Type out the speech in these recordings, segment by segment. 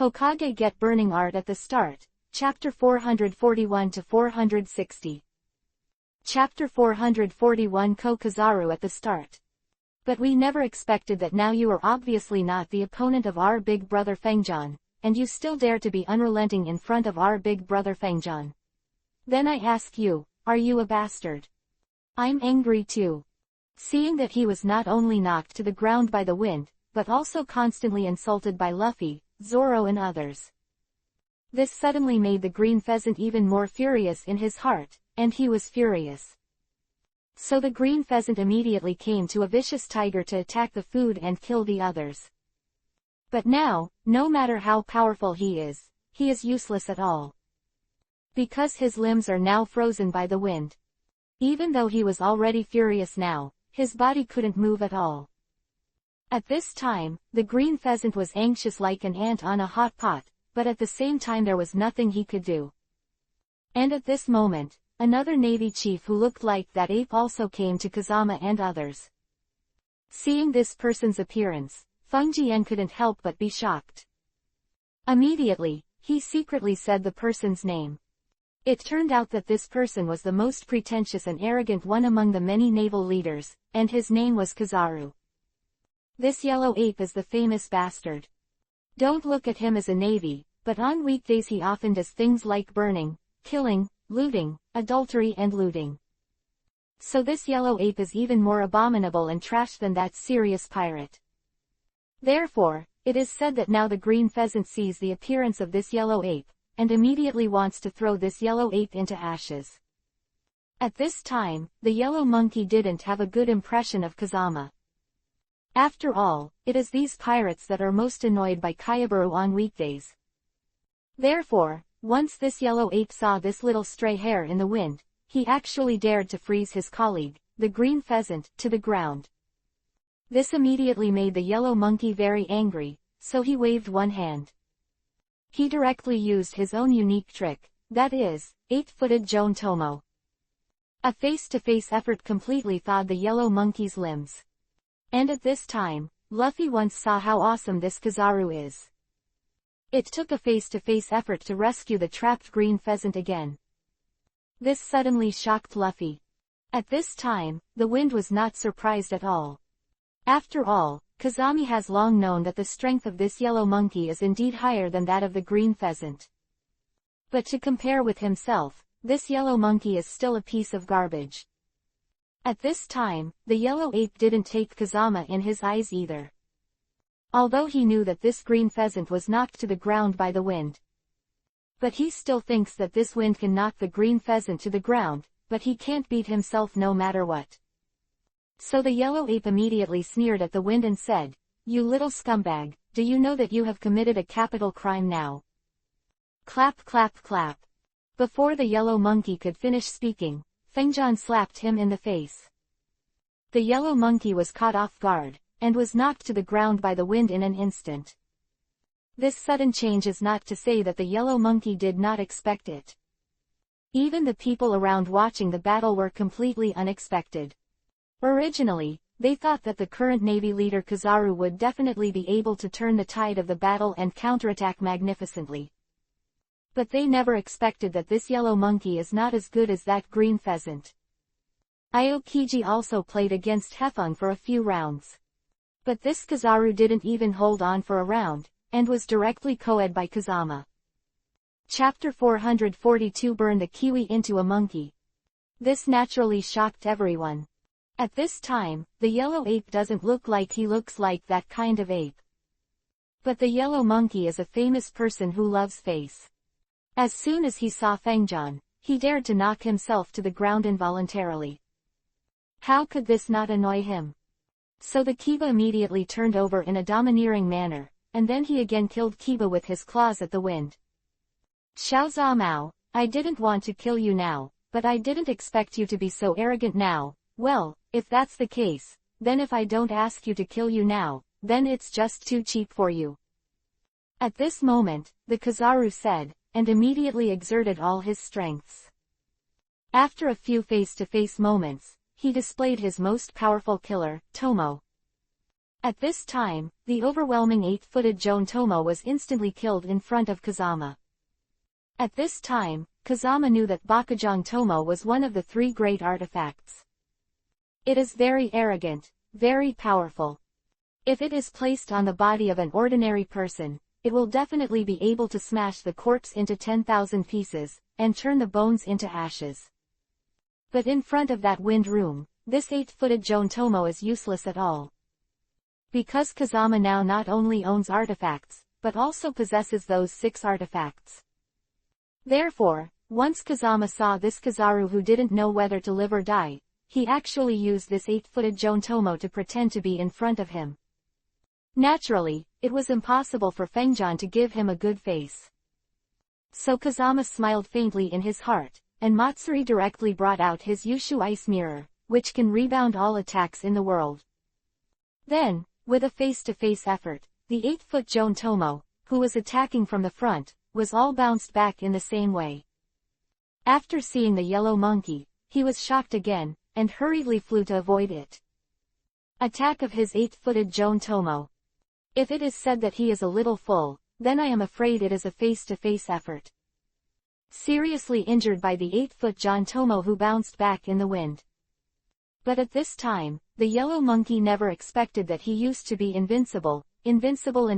Hokage get burning art at the start, Chapter 441 to 460. Chapter 441 Kizaru at the start. But we never expected that. Now you are obviously not the opponent of our big brother Fangjan, and you still dare to be unrelenting in front of our big brother Fangjan. Then I ask you, are you a bastard? I'm angry too. Seeing that he was not only knocked to the ground by the wind, but also constantly insulted by Luffy, Zoro and others. This suddenly made the green pheasant even more furious in his heart, and he was furious. So the green pheasant immediately came to a vicious tiger to attack the food and kill the others. But now, no matter how powerful he is useless at all. Because his limbs are now frozen by the wind. Even though he was already furious now, his body couldn't move at all. At this time, the green pheasant was anxious like an ant on a hot pot, but at the same time there was nothing he could do. And at this moment, another navy chief who looked like that ape also came to Kazama and others. Seeing this person's appearance, Feng Jian couldn't help but be shocked. Immediately, he secretly said the person's name. It turned out that this person was the most pretentious and arrogant one among the many naval leaders, and his name was Kizaru. This yellow ape is the famous bastard. Don't look at him as a navy, but on weekdays he often does things like burning, killing, looting, adultery and looting. So this yellow ape is even more abominable and trash than that serious pirate. Therefore, it is said that now the green pheasant sees the appearance of this yellow ape, and immediately wants to throw this yellow ape into ashes. At this time, the yellow monkey didn't have a good impression of Kazama. After all, it is these pirates that are most annoyed by Kayaburu on weekdays. Therefore, once this yellow ape saw this little stray hair in the wind, he actually dared to freeze his colleague, the green pheasant, to the ground. This immediately made the yellow monkey very angry, so he waved one hand. He directly used his own unique trick, that is, 8-footed Joan Tomo. A face-to-face effort completely thawed the yellow monkey's limbs. And at this time, Luffy once saw how awesome this Kizaru is. It took a face-to-face effort to rescue the trapped green pheasant again. This suddenly shocked Luffy. At this time, the wind was not surprised at all. After all, Kazami has long known that the strength of this yellow monkey is indeed higher than that of the green pheasant. But to compare with himself, this yellow monkey is still a piece of garbage. At this time, the yellow ape didn't take Kazama in his eyes either. Although he knew that this green pheasant was knocked to the ground by the wind. But he still thinks that this wind can knock the green pheasant to the ground, but he can't beat himself no matter what. So the yellow ape immediately sneered at the wind and said, "You little scumbag, do you know that you have committed a capital crime now?" Clap clap clap. Before the yellow monkey could finish speaking, Fangjan slapped him in the face. The yellow monkey was caught off guard, and was knocked to the ground by the wind in an instant. This sudden change is not to say that the yellow monkey did not expect it. Even the people around watching the battle were completely unexpected. Originally, they thought that the current navy leader Kizaru would definitely be able to turn the tide of the battle and counterattack magnificently. But they never expected that this yellow monkey is not as good as that green pheasant. Aokiji also played against Hefeng for a few rounds. But this Kizaru didn't even hold on for a round, and was directly co-ed by Kazama. Chapter 442 Burned a kiwi into a monkey. This naturally shocked everyone. At this time, the yellow ape doesn't look like he looks like that kind of ape. But the yellow monkey is a famous person who loves face. As soon as he saw Fangjan, he dared to knock himself to the ground involuntarily. How could this not annoy him? So the Kiba immediately turned over in a domineering manner, and then he again killed Kiba with his claws at the wind. Xiao Zamao, I didn't want to kill you now, but I didn't expect you to be so arrogant now. Well, if that's the case, then if I don't ask you to kill you now, then it's just too cheap for you. At this moment, the Kizaru said, and immediately exerted all his strengths. After a few face-to-face moments, he displayed his most powerful killer, Tomo. At this time, the overwhelming 8-footed Jontomo was instantly killed in front of Kazama. At this time, Kazama knew that Bakujang Tomo was one of the 3 great artifacts. It is very arrogant, very powerful. If it is placed on the body of an ordinary person, it will definitely be able to smash the corpse into 10,000 pieces, and turn the bones into ashes. But in front of that wind room, this 8-footed Jontomo is useless at all. Because Kazama now not only owns artifacts, but also possesses those 6 artifacts. Therefore, once Kazama saw this Kizaru who didn't know whether to live or die, he actually used this 8-footed Jontomo to pretend to be in front of him. Naturally, it was impossible for Fengjian to give him a good face. So Kazama smiled faintly in his heart, and Matsuri directly brought out his Yushu Ice Mirror, which can rebound all attacks in the world. Then, with a face-to-face effort, the 8-foot Jontomo, who was attacking from the front, was all bounced back in the same way. After seeing the yellow monkey, he was shocked again, and hurriedly flew to avoid it. Attack of his 8-footed Jontomo. If it is said that he is a little full, then I am afraid it is a face-to-face effort. Seriously injured by the 8-foot Jontomo who bounced back in the wind. But at this time, the yellow monkey never expected that he used to be invincible and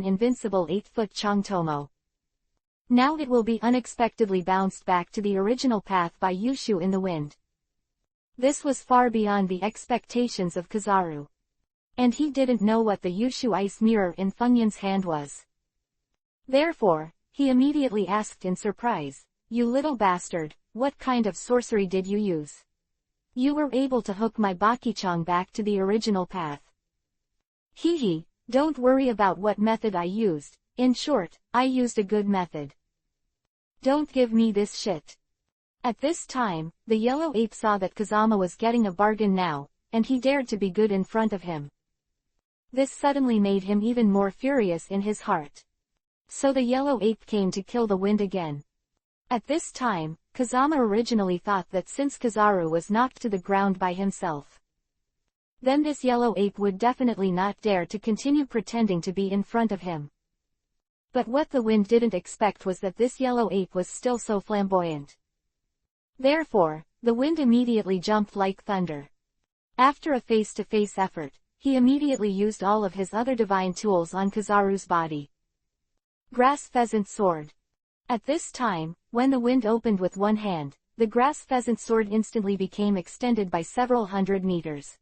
invincible 8-foot Changtomo. Now it will be unexpectedly bounced back to the original path by Yushu in the wind. This was far beyond the expectations of Kizaru. And he didn't know what the Yushu Ice Mirror in Fengyan's hand was. Therefore, he immediately asked in surprise, "You little bastard, what kind of sorcery did you use? You were able to hook my Bakichang back to the original path." "Hee, don't worry about what method I used, in short, I used a good method. Don't give me this shit." At this time, the yellow ape saw that Kazama was getting a bargain now, and he dared to be good in front of him. This suddenly made him even more furious in his heart. So the yellow ape came to kill the wind again. At this time, Kazama originally thought that since Kizaru was knocked to the ground by himself, then this yellow ape would definitely not dare to continue pretending to be in front of him. But what the wind didn't expect was that this yellow ape was still so flamboyant. Therefore, the wind immediately jumped like thunder. After a face-to-face effort, he immediately used all of his other divine tools on Kizaru's body. Grass Pheasant Sword. At this time, when the wind opened with one hand, the grass pheasant sword instantly became extended by several hundred meters.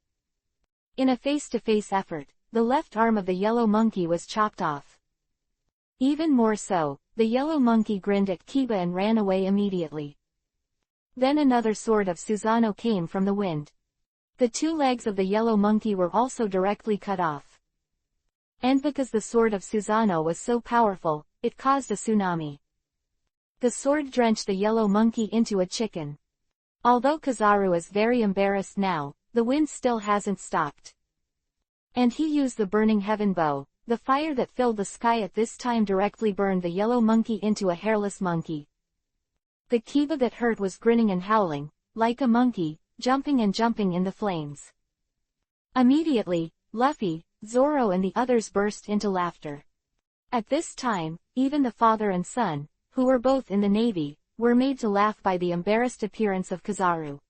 In a face-to-face effort, the left arm of the yellow monkey was chopped off. Even more so, the yellow monkey grinned at Kiba and ran away immediately. Then another sword of Susano came from the wind. The 2 legs of the yellow monkey were also directly cut off. And because the sword of Susano was so powerful, it caused a tsunami. The sword drenched the yellow monkey into a chicken. Although Kizaru is very embarrassed now, the wind still hasn't stopped. And he used the burning heaven bow. The fire that filled the sky at this time directly burned the yellow monkey into a hairless monkey. The Kiba that hurt was grinning and howling, like a monkey, jumping in the flames. Immediately, Luffy, Zoro and the others burst into laughter. At this time, even the father and son, who were both in the navy, were made to laugh by the embarrassed appearance of Kizaru.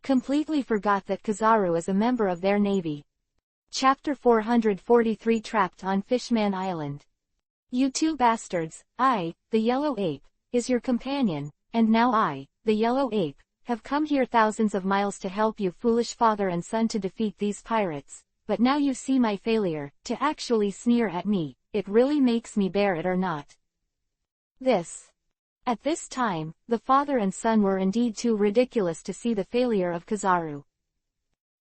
Completely forgot that Kizaru is a member of their navy. Chapter 443 Trapped on Fishman Island. You 2 bastards, I, the yellow ape, is your companion, and now I, the yellow ape, have come here thousands of miles to help you foolish father and son to defeat these pirates, but now you see my failure, to actually sneer at me, it really makes me bear it or not. This. At this time, the father and son were indeed too ridiculous to see the failure of Kizaru.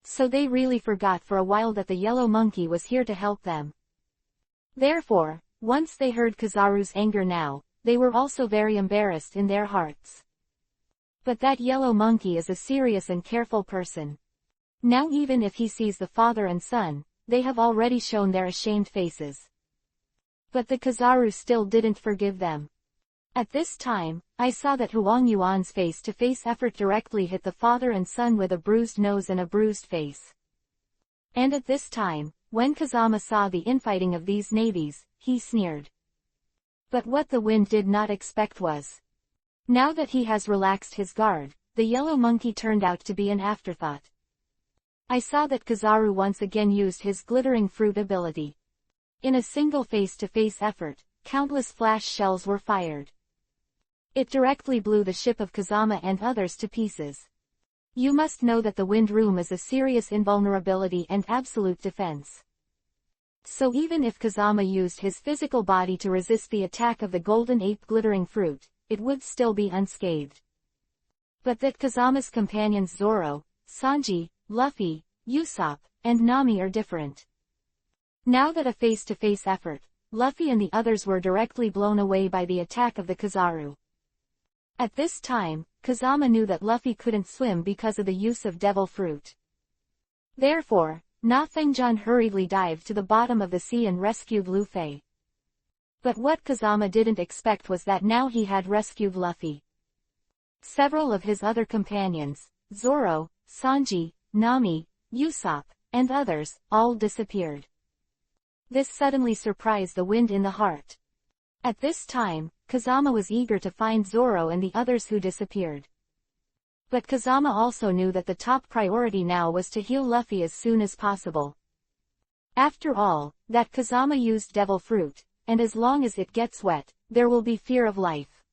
So they really forgot for a while that the yellow monkey was here to help them. Therefore, once they heard Kizaru's anger now, they were also very embarrassed in their hearts. But that yellow monkey is a serious and careful person. Now even if he sees the father and son, they have already shown their ashamed faces. But the Kizaru still didn't forgive them. At this time, I saw that Huang Yuan's face-to-face effort directly hit the father and son with a bruised nose and a bruised face. And at this time, when Kazama saw the infighting of these navies, he sneered. But what the wind did not expect was, now that he has relaxed his guard, the yellow monkey turned out to be an afterthought. I saw that Kizaru once again used his glittering fruit ability. In a single face-to-face effort, countless flash shells were fired. It directly blew the ship of Kazama and others to pieces. You must know that the wind room is a serious invulnerability and absolute defense. So even if Kazama used his physical body to resist the attack of the golden ape glittering fruit, it would still be unscathed. But that Kazama's companions Zoro, Sanji, Luffy, Usopp, and Nami are different. Now that a face-to-face effort, Luffy and the others were directly blown away by the attack of the Kizaru. At this time, Kazama knew that Luffy couldn't swim because of the use of devil fruit. Therefore, Na Fengjian hurriedly dived to the bottom of the sea and rescued Luffy. But what Kazama didn't expect was that now he had rescued Luffy. Several of his other companions, Zoro, Sanji, Nami, Usopp, and others, all disappeared. This suddenly surprised the wind in the heart. At this time, Kazama was eager to find Zoro and the others who disappeared. But Kazama also knew that the top priority now was to heal Luffy as soon as possible. After all, that Kazama used devil fruit, and as long as it gets wet, there will be fear of life.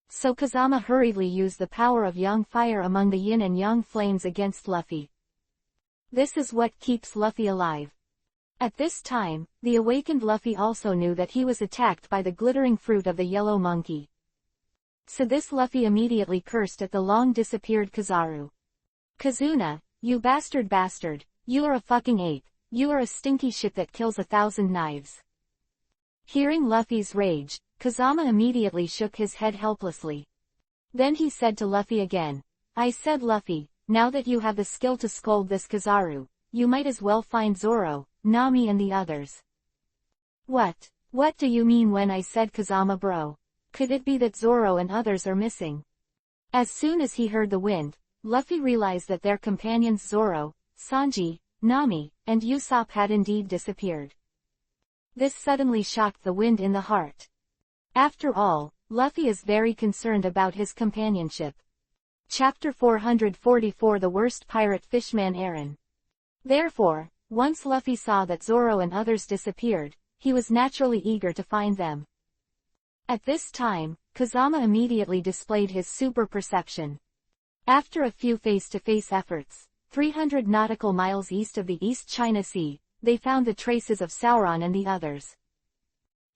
So Kazama hurriedly used the power of yang fire among the yin and yang flames against Luffy. This is what keeps Luffy alive. At this time, the awakened Luffy also knew that he was attacked by the glittering fruit of the yellow monkey. So this Luffy immediately cursed at the long-disappeared Kizaru. Kazuna, you bastard, you are a fucking ape, you are a stinky shit that kills 1,000 knives. Hearing Luffy's rage, Kazama immediately shook his head helplessly. Then he said to Luffy again, I said Luffy, now that you have the skill to scold this Kizaru, you might as well find Zoro, Nami and the others. What do you mean when I said Kazama bro? Could it be that Zoro and others are missing? As soon as he heard the wind, Luffy realized that their companions Zoro, Sanji, Nami, and Usopp had indeed disappeared. This suddenly shocked the wind in the heart. After all, Luffy is very concerned about his companionship. Chapter 444 The Worst Pirate Fishman Aaron. Therefore, once Luffy saw that Zoro and others disappeared, he was naturally eager to find them. At this time, Kazama immediately displayed his super perception. After a few face-to-face efforts, 300 nautical miles east of the East China Sea, they found the traces of Sauron and the others.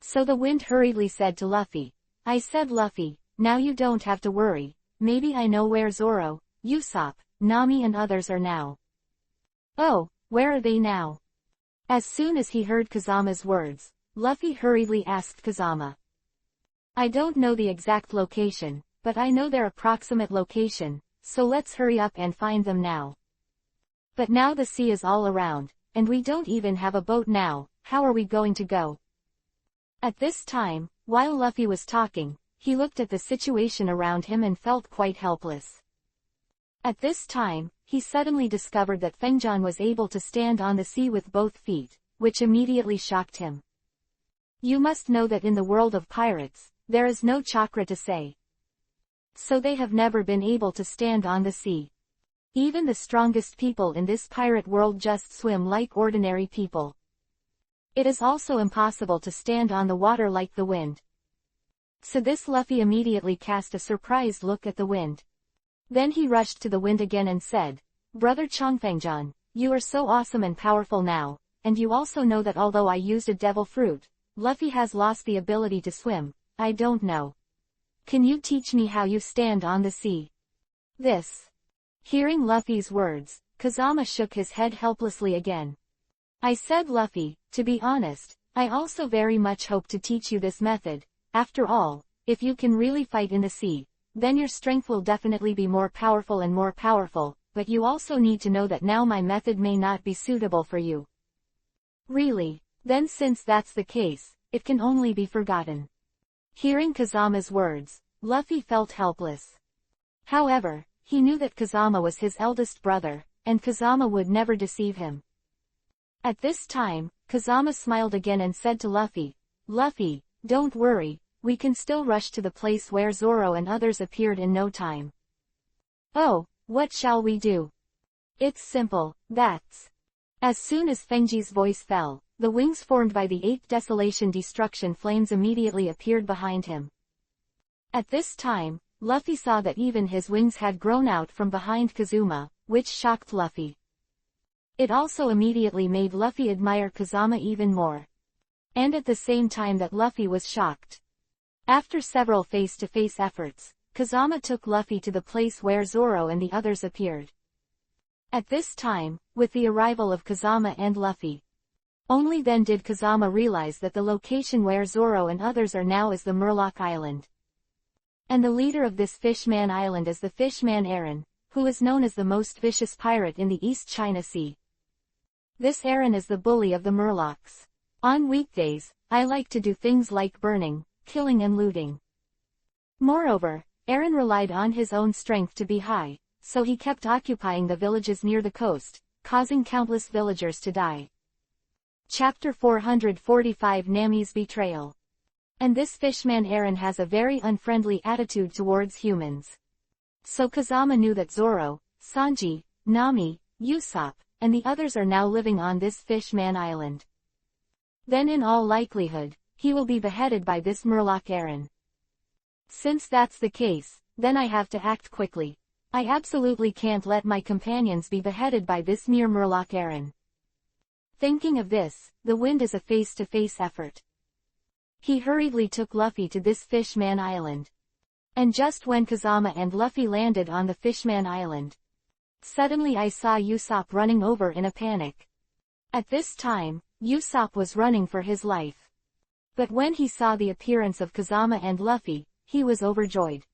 So the wind hurriedly said to Luffy, I said Luffy, now you don't have to worry, maybe I know where Zoro, Usopp, Nami and others are now. Oh, where are they now? As soon as he heard Kazama's words, Luffy hurriedly asked Kazama. I don't know the exact location, but I know their approximate location, so let's hurry up and find them now. But now the sea is all around, and we don't even have a boat now, how are we going to go? At this time, while Luffy was talking, he looked at the situation around him and felt quite helpless. At this time, he suddenly discovered that Fengjian was able to stand on the sea with both feet, which immediately shocked him. You must know that in the world of pirates, there is no chakra to say. So they have never been able to stand on the sea. Even the strongest people in this pirate world just swim like ordinary people. It is also impossible to stand on the water like the wind. So this Luffy immediately cast a surprised look at the wind. Then he rushed to the wind again and said, Brother Chongfengjian, you are so awesome and powerful now, and you also know that although I used a devil fruit, Luffy has lost the ability to swim, I don't know. Can you teach me how you stand on the sea? This. Hearing Luffy's words, Kazama shook his head helplessly again. I said Luffy, to be honest, I also very much hope to teach you this method. After all, if you can really fight in the sea, then your strength will definitely be more powerful, but you also need to know that now my method may not be suitable for you. Really? Then since that's the case, it can only be forgotten. Hearing Kazama's words, Luffy felt helpless. However, he knew that Kazama was his eldest brother, and Kazama would never deceive him. At this time, Kazama smiled again and said to Luffy, "Luffy, don't worry, we can still rush to the place where Zoro and others appeared in no time." "Oh, what shall we do?" "It's simple, that's..." As soon as Fengji's voice fell, the wings formed by the 8th Desolation Destruction flames immediately appeared behind him. At this time, Luffy saw that even his wings had grown out from behind Kazuma, which shocked Luffy. It also immediately made Luffy admire Kazama even more. And at the same time that Luffy was shocked. After several face-to-face efforts, Kazama took Luffy to the place where Zoro and the others appeared. At this time, with the arrival of Kazama and Luffy, only then did Kazama realize that the location where Zoro and others are now is the Murloc Island. And the leader of this Fishman Island is the Fishman Eren, who is known as the most vicious pirate in the East China Sea. This Eren is the bully of the Murlocs. On weekdays, I like to do things like burning, killing and looting. Moreover, Eren relied on his own strength to be high, so he kept occupying the villages near the coast, causing countless villagers to die. Chapter 445 Nami's Betrayal. And this Fishman Eren has a very unfriendly attitude towards humans. So Kazama knew that Zoro, Sanji, Nami, Usopp, and the others are now living on this Fishman Island. Then in all likelihood, he will be beheaded by this Murloc Eren. Since that's the case, then I have to act quickly. I absolutely can't let my companions be beheaded by this mere Murloc Eren. Thinking of this, the wind is a face-to-face effort. He hurriedly took Luffy to this Fishman Island. And just when Kazama and Luffy landed on the Fishman Island, suddenly I saw Usopp running over in a panic. At this time, Usopp was running for his life. But when he saw the appearance of Kazama and Luffy, he was overjoyed.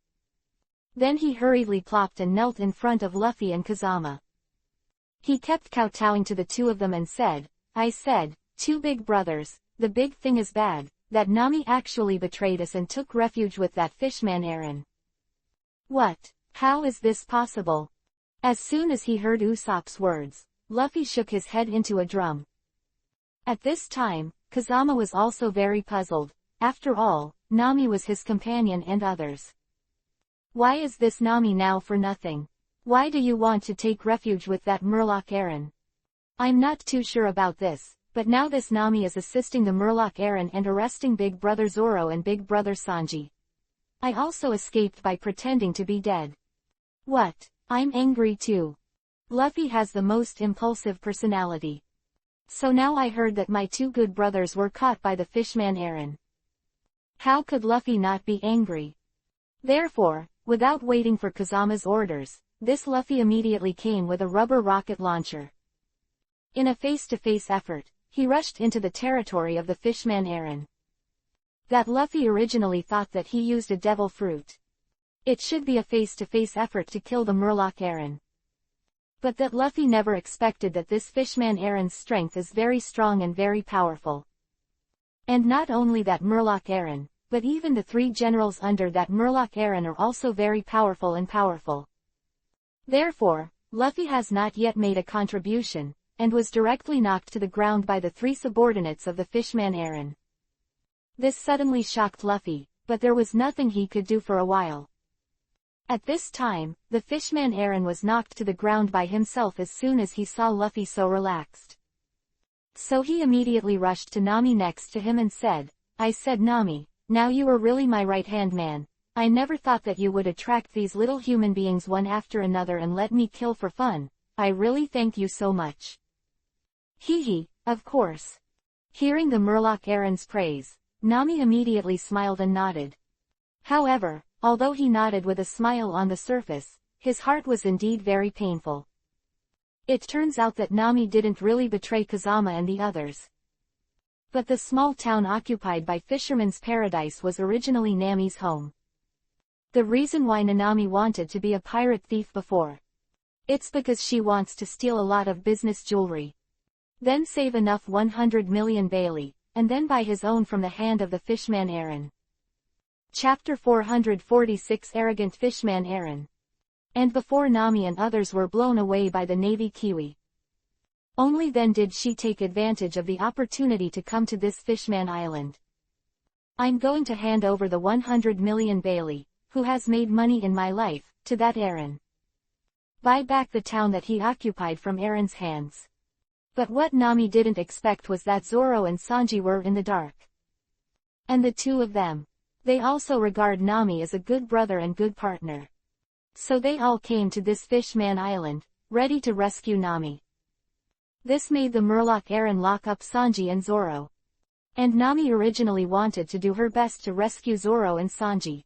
Then he hurriedly plopped and knelt in front of Luffy and Kazama. He kept kowtowing to the two of them and said, "I said, two big brothers, the big thing is bad, that Nami actually betrayed us and took refuge with that Fishman Eren." "What? How is this possible?" As soon as he heard Usopp's words, Luffy shook his head into a drum. At this time, Kazama was also very puzzled. After all, Nami was his companion and others. "Why is this Nami now for nothing? Why do you want to take refuge with that Murloc Eren?" "I'm not too sure about this, but now this Nami is assisting the Murloc Eren and arresting Big Brother Zoro and Big Brother Sanji. I also escaped by pretending to be dead. What? I'm angry too. Luffy has the most impulsive personality. So now I heard that my two good brothers were caught by the Fishman Eren. How could Luffy not be angry?" Therefore, without waiting for Kazama's orders, this Luffy immediately came with a rubber rocket launcher. In a face-to-face effort, he rushed into the territory of the Fishman Eren. That Luffy originally thought that he used a devil fruit. It should be a face-to-face effort to kill the Murloc Eren. But that Luffy never expected that this Fishman Eren's strength is very strong and very powerful. And not only that Murloc Eren, but even the three generals under that Murloc Eren are also very powerful and powerful. Therefore, Luffy has not yet made a contribution, and was directly knocked to the ground by the three subordinates of the Fishman Eren. This suddenly shocked Luffy, but there was nothing he could do for a while. At this time, the Fishman Eren was knocked to the ground by himself as soon as he saw Luffy so relaxed. So he immediately rushed to Nami next to him and said, "I said Nami, now you are really my right-hand man. I never thought that you would attract these little human beings one after another and let me kill for fun. I really thank you so much." Hee, of course. Hearing the Murloc Eren's praise, Nami immediately smiled and nodded. However, although he nodded with a smile on the surface, his heart was indeed very painful. It turns out that Nami didn't really betray Kazama and the others. But the small town occupied by Fisherman's Paradise was originally Nami's home. The reason why Nanami wanted to be a pirate thief before. It's because she wants to steal a lot of business jewelry. Then save enough 100 million Bailey, and then buy his own from the hand of the Fishman Eren. Chapter 446 Arrogant Fishman Eren. And before Nami and others were blown away by the Navy Kiwi. Only then did she take advantage of the opportunity to come to this Fishman Island. I'm going to hand over the 100 million Bailey, who has made money in my life, to that Eren. Buy back the town that he occupied from Eren's hands. But what Nami didn't expect was that Zoro and Sanji were in the dark. And the two of them. They also regard Nami as a good brother and good partner. So they all came to this Fishman Island, ready to rescue Nami. This made the Murloc Eren lock up Sanji and Zoro. And Nami originally wanted to do her best to rescue Zoro and Sanji.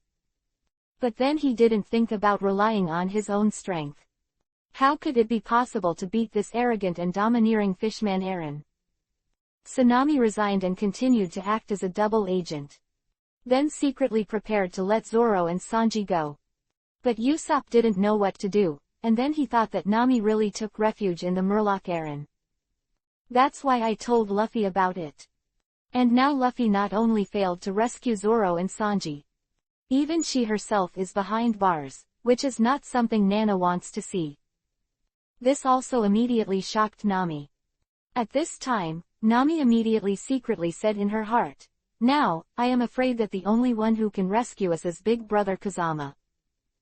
But then he didn't think about relying on his own strength. How could it be possible to beat this arrogant and domineering Fishman Eren? So Nami resigned and continued to act as a double agent. Then secretly prepared to let Zoro and Sanji go. But Usopp didn't know what to do, and then he thought that Nami really took refuge in the Murloc Eren. That's why I told Luffy about it. And now Luffy not only failed to rescue Zoro and Sanji. Even she herself is behind bars, which is not something Nana wants to see. This also immediately shocked Nami. At this time, Nami immediately secretly said in her heart, "Now, I am afraid that the only one who can rescue us is Big Brother Kazama.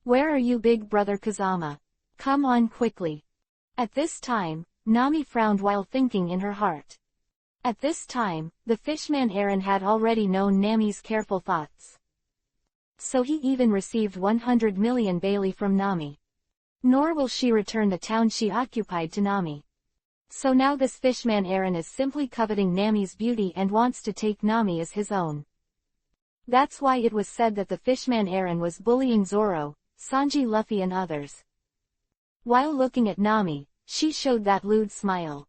Where are you, Big Brother Kazama? Come on quickly." At this time, Nami frowned while thinking in her heart. At this time, the Fishman Eren had already known Nami's careful thoughts. So he even received 100 million Bailey from Nami. Nor will she return the town she occupied to Nami. So now this Fishman Eren is simply coveting Nami's beauty and wants to take Nami as his own. That's why it was said that the Fishman Eren was bullying Zoro, Sanji, Luffy and others. While looking at Nami, she showed that lewd smile.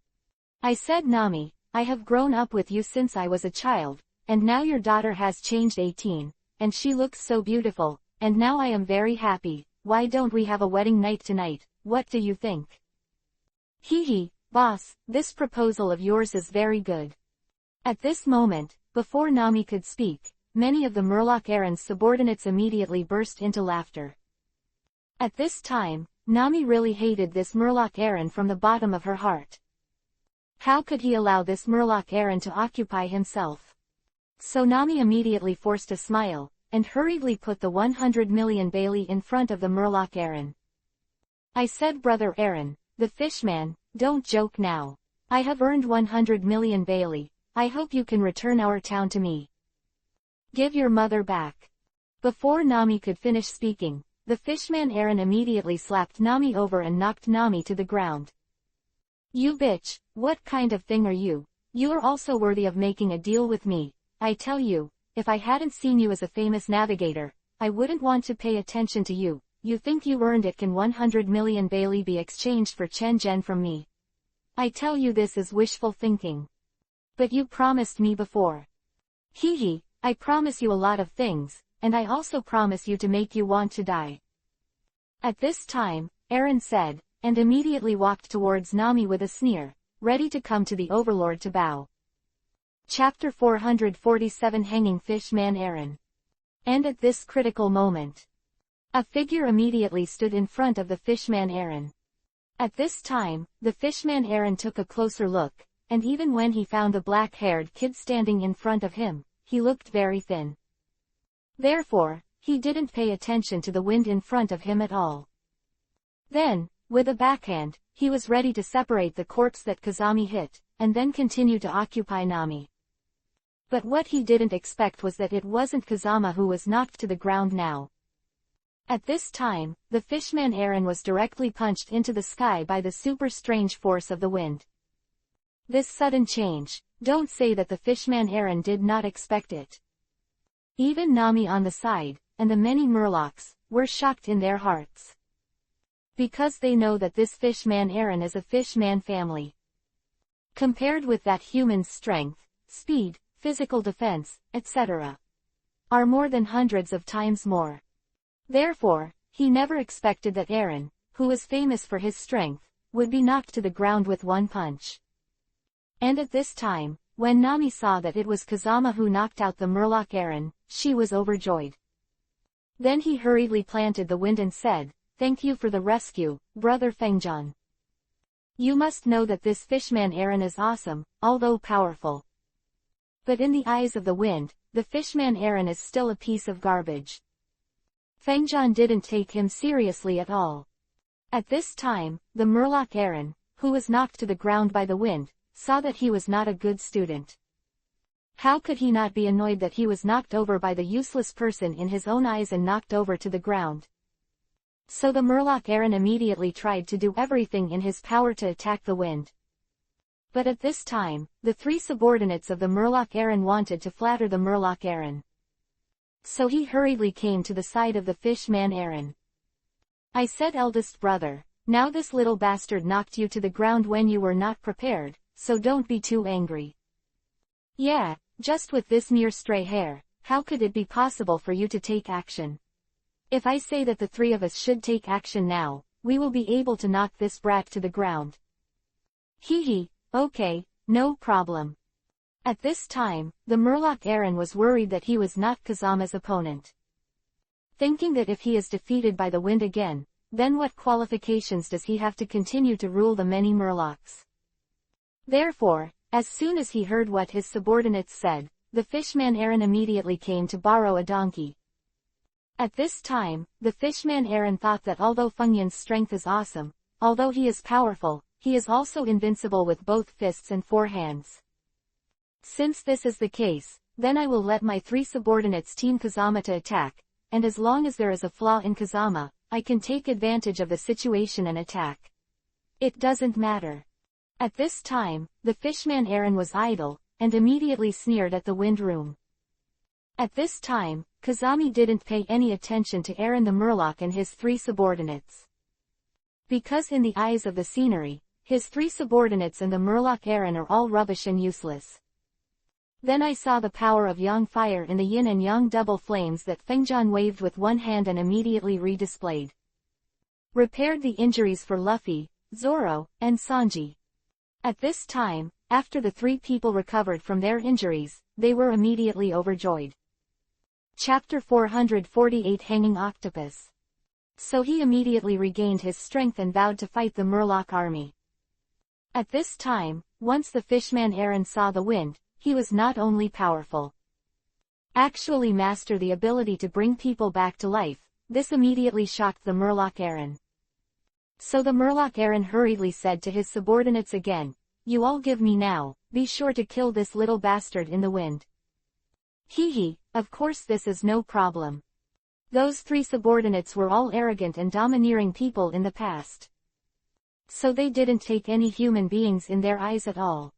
"I said, Nami, I have grown up with you since I was a child, and now your daughter has changed 18, and she looks so beautiful, and now I am very happy. Why don't we have a wedding night tonight? What do you think?" "Hee, boss, this proposal of yours is very good." At this moment, before Nami could speak, many of the Murloc Eren's subordinates immediately burst into laughter. At this time, Nami really hated this Murloc Eren from the bottom of her heart. How could he allow this Murloc Eren to occupy himself? So Nami immediately forced a smile, and hurriedly put the 100 million Bailey in front of the Murloc Eren. "I said, Brother Eren, the Fishman, don't joke now. I have earned 100 million Bailey, I hope you can return our town to me. Give your mother back." Before Nami could finish speaking, the Fishman Eren immediately slapped Nami over and knocked Nami to the ground. "You bitch, what kind of thing are you? You're also worthy of making a deal with me. I tell you, if I hadn't seen you as a famous navigator, I wouldn't want to pay attention to you. You think you earned it? Can 100 million Bailey be exchanged for Chen Gen from me? I tell you, this is wishful thinking. But you promised me before." "Hee, I promise you a lot of things, and I also promise you to make you want to die." At this time, Eren said, and immediately walked towards Nami with a sneer, ready to come to the Overlord to bow. Chapter 447, Hanging Fishman Eren. And at this critical moment, a figure immediately stood in front of the Fishman Eren. At this time, the Fishman Eren took a closer look, and even when he found the black-haired kid standing in front of him, he looked very thin. Therefore, he didn't pay attention to the wind in front of him at all. Then, with a backhand, he was ready to separate the corpse that Kazami hit, and then continue to occupy Nami. But what he didn't expect was that it wasn't Kazama who was knocked to the ground now. At this time, the Fishman Eren was directly punched into the sky by the super strange force of the wind. This sudden change, don't say that the Fishman Eren did not expect it. Even Nami on the side, and the many Murlocs, were shocked in their hearts. Because they know that this Fishman Eren is a Fishman family. Compared with that, human's strength, speed, physical defense, etc. are more than hundreds of times more. Therefore, he never expected that Eren, who was famous for his strength, would be knocked to the ground with one punch. And at this time, when Nami saw that it was Kazama who knocked out the Murloc Eren, she was overjoyed. Then he hurriedly planted the wind and said, "Thank you for the rescue, Brother Fengjan." You must know that this fishman Aaron is awesome, although powerful. But in the eyes of the wind, the fishman Aaron is still a piece of garbage. Fengjian didn't take him seriously at all. At this time, the Murloc Aaron, who was knocked to the ground by the wind, saw that he was not a good student. How could he not be annoyed that he was knocked over by the useless person in his own eyes and knocked over to the ground? So the Murloc Aaron immediately tried to do everything in his power to attack the wind. But at this time, the three subordinates of the Murloc Aaron wanted to flatter the Murloc Aaron. So he hurriedly came to the side of the fishman Aaron. I said, eldest brother, now this little bastard knocked you to the ground when you were not prepared, so don't be too angry. Yeah, just with this mere stray hair, how could it be possible for you to take action? If I say that the three of us should take action now, we will be able to knock this brat to the ground. Hee, okay, no problem. At this time, the Murloc Aaron was worried that he was not Kazama's opponent. Thinking that if he is defeated by the wind again, then what qualifications does he have to continue to rule the many Murlocs? Therefore, as soon as he heard what his subordinates said, the fishman Aaron immediately came to borrow a donkey. At this time, the fishman Aaron thought that although Fengyan's strength is awesome, although he is powerful, he is also invincible with both fists and four hands. Since this is the case, then I will let my three subordinates team Kazama to attack, and as long as there is a flaw in Kazama, I can take advantage of the situation and attack. It doesn't matter. At this time, the fishman Aaron was idle, and immediately sneered at the wind room. At this time, Kazami didn't pay any attention to Aaron the Murloc and his three subordinates. Because in the eyes of the scenery, his three subordinates and the Murloc Aaron are all rubbish and useless. Then I saw the power of Yang fire in the yin and yang double flames that Fengjian waved with one hand and immediately redisplayed. Repaired the injuries for Luffy, Zoro, and Sanji. At this time, after the three people recovered from their injuries, they were immediately overjoyed. Chapter 448 Hanging Octopus. So he immediately regained his strength and vowed to fight the Murloc army. At this time, once the fishman Aaron saw the wind, he was not only powerful, actually master the ability to bring people back to life. This immediately shocked the Murloc Aaron. So the Murloc Aaron hurriedly said to his subordinates again, you all give me now, be sure to kill this little bastard in the wind. Hee, of course this is no problem. Those three subordinates were all arrogant and domineering people in the past. So they didn't take any human beings in their eyes at all.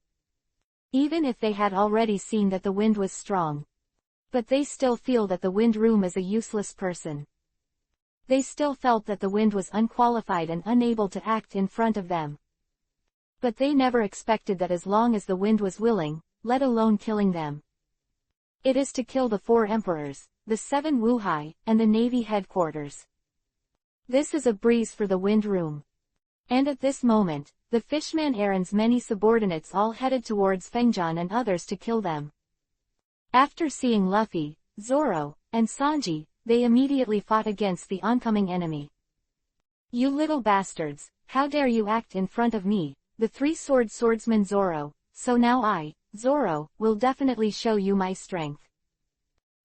Even if they had already seen that the wind was strong. But they still feel that the wind room is a useless person. They still felt that the wind was unqualified and unable to act in front of them. But they never expected that as long as the wind was willing, let alone killing them. It is to kill the 4 emperors, the 7 Wuhai, and the navy headquarters. This is a breeze for the wind room. And at this moment, the fishman Aaron's many subordinates all headed towards Fengjian and others to kill them. After seeing Luffy, Zoro, and Sanji, they immediately fought against the oncoming enemy. You little bastards, how dare you act in front of me, the three-sword swordsman Zoro, so now I, Zoro, will definitely show you my strength.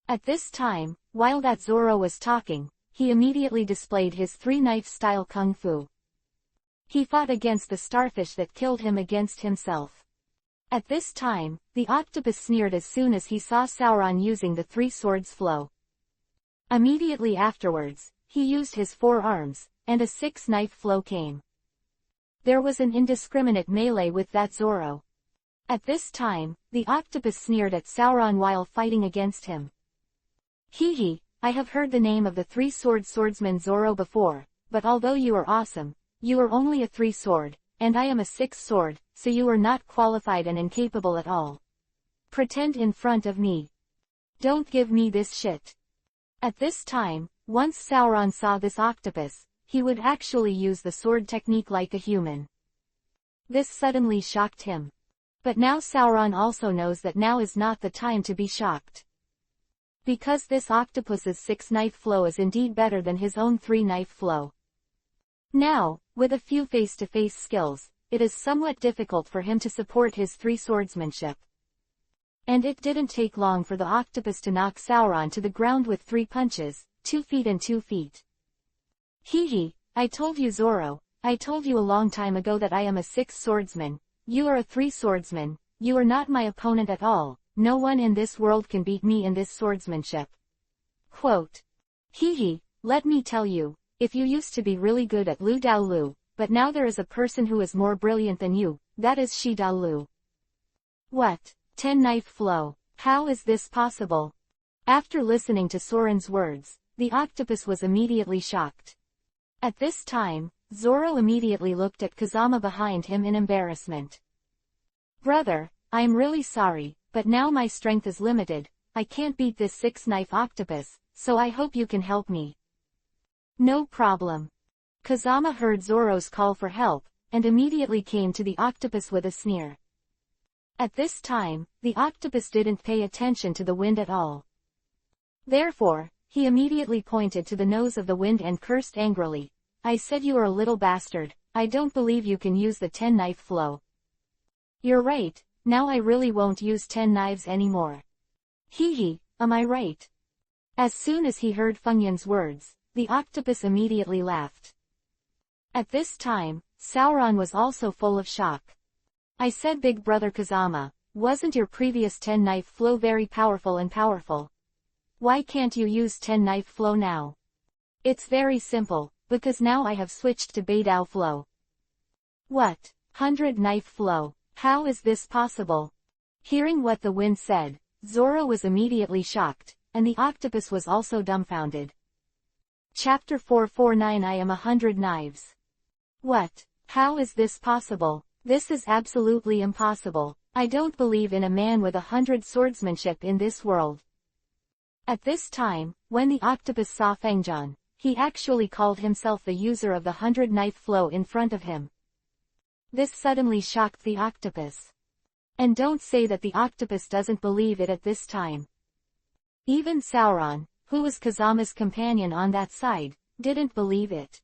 At this time, while that Zoro was talking, he immediately displayed his 3-knife style kung fu. He fought against the starfish that killed him against himself. At this time, the octopus sneered as soon as he saw Sauron using the 3 swords flow. Immediately afterwards, he used his 4 arms, and a 6-knife flow came. There was an indiscriminate melee with that Zoro. At this time, the octopus sneered at Sauron while fighting against him. Hee, I have heard the name of the 3-sword swordsman Zoro before, but although you are awesome, you are only a 3-sword, and I am a 6-sword, so you are not qualified and incapable at all. Pretend in front of me. Don't give me this shit. At this time, once Sauron saw this octopus, he would actually use the sword technique like a human. This suddenly shocked him. But now Sauron also knows that now is not the time to be shocked. Because this octopus's 6-knife flow is indeed better than his own 3-knife flow. Now, with a few face-to-face skills, it is somewhat difficult for him to support his 3 swordsmanship. And it didn't take long for the octopus to knock Sauron to the ground with 3 punches, 2 feet and 2 feet. Hee, I told you Zoro, I told you a long time ago that I am a 6 swordsman, you are a 3 swordsman, you are not my opponent at all, no one in this world can beat me in this swordsmanship. Quote. Hee, let me tell you, if you used to be really good at Lu Dao Lu, but now there is a person who is more brilliant than you, that is Shi Da Lu. What? 10 knife flow, how is this possible? After listening to Soren's words, the octopus was immediately shocked. At this time, Zoro immediately looked at Kazama behind him in embarrassment. Brother, I am really sorry, but now my strength is limited, I can't beat this 6-knife octopus, so I hope you can help me. No problem. Kazama heard Zoro's call for help, and immediately came to the octopus with a sneer. At this time, the octopus didn't pay attention to the wind at all. Therefore, he immediately pointed to the nose of the wind and cursed angrily. I said you are a little bastard, I don't believe you can use the 10-knife flow. You're right, now I really won't use 10 knives anymore. Hee, am I right? As soon as he heard Fengyan's words, the octopus immediately laughed. At this time, Sauron was also full of shock. I said big brother Kazama, wasn't your previous 10-knife flow very powerful and powerful? Why can't you use 10-knife flow now? It's very simple, because now I have switched to Beidao flow. What? 100-knife flow, how is this possible? Hearing what the wind said, Zoro was immediately shocked, and the octopus was also dumbfounded. Chapter 449 I am 100 knives. What? How is this possible? This is absolutely impossible. I don't believe in a man with 100 swordsmanship in this world. At this time, when the octopus saw Fengjan, he actually called himself the user of the 100-knife flow in front of him. This suddenly shocked the octopus. And don't say that the octopus doesn't believe it at this time. Even Sauron, who was Kazama's companion on that side, didn't believe it.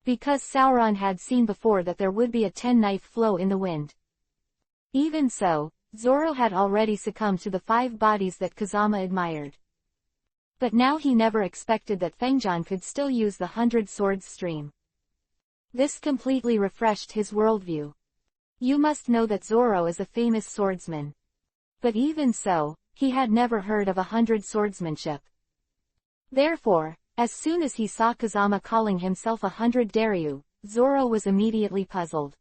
Because Sauron had seen before that there would be a 10-knife flow in the wind. Even so, Zoro had already succumbed to the 5 bodies that Kazama admired. But now he never expected that Fengjan could still use the 100 swords stream. This completely refreshed his worldview. You must know that Zoro is a famous swordsman. But even so, he had never heard of 100 swordsmanship. Therefore, as soon as he saw Kazama calling himself 100 Daryu, Zoro was immediately puzzled.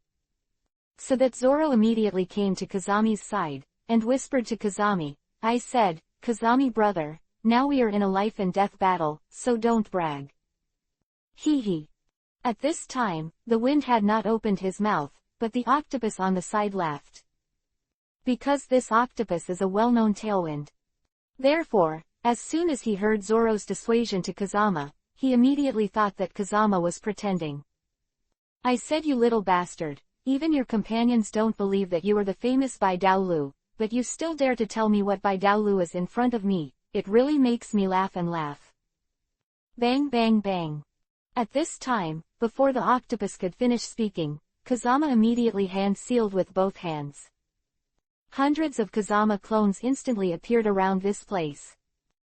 So that Zoro immediately came to Kazami's side, and whispered to Kazami, I said, Kazami brother, now we are in a life and death battle, so don't brag. Hee. At this time, the wind had not opened his mouth, but the octopus on the side laughed. Because this octopus is a well-known tailwind. Therefore, as soon as he heard Zoro's dissuasion to Kazama, he immediately thought that Kazama was pretending. I said you little bastard, even your companions don't believe that you are the famous Beidao Lu, but you still dare to tell me what Beidao Lu is in front of me, it really makes me laugh and laugh. Bang bang bang. At this time, before the octopus could finish speaking, Kazama immediately hand-sealed with both hands. Hundreds of Kazama clones instantly appeared around this place.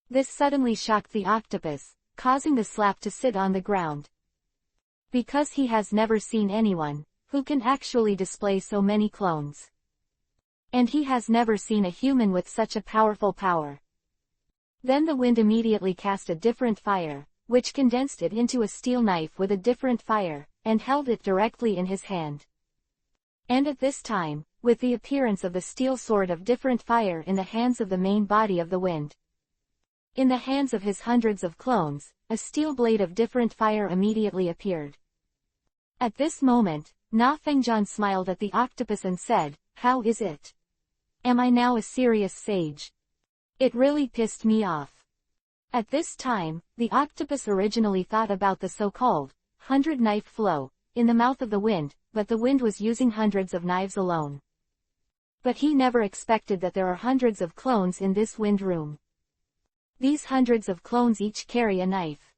This suddenly shocked the octopus, causing the slap to sit on the ground. Because he has never seen anyone who can actually display so many clones. And he has never seen a human with such a powerful power. Then the wind immediately cast a different fire, which condensed it into a steel knife with a different fire, and held it directly in his hand. And at this time, with the appearance of the steel sword of different fire in the hands of the main body of the wind. In the hands of his hundreds of clones, a steel blade of different fire immediately appeared. At this moment, Na Fengjan smiled at the octopus and said, how is it? Am I now a serious sage? It really pissed me off. At this time, the octopus originally thought about the so-called 100-knife flow in the mouth of the wind, but the wind was using hundreds of knives alone. But he never expected that there are hundreds of clones in this wind room. These hundreds of clones each carry a knife.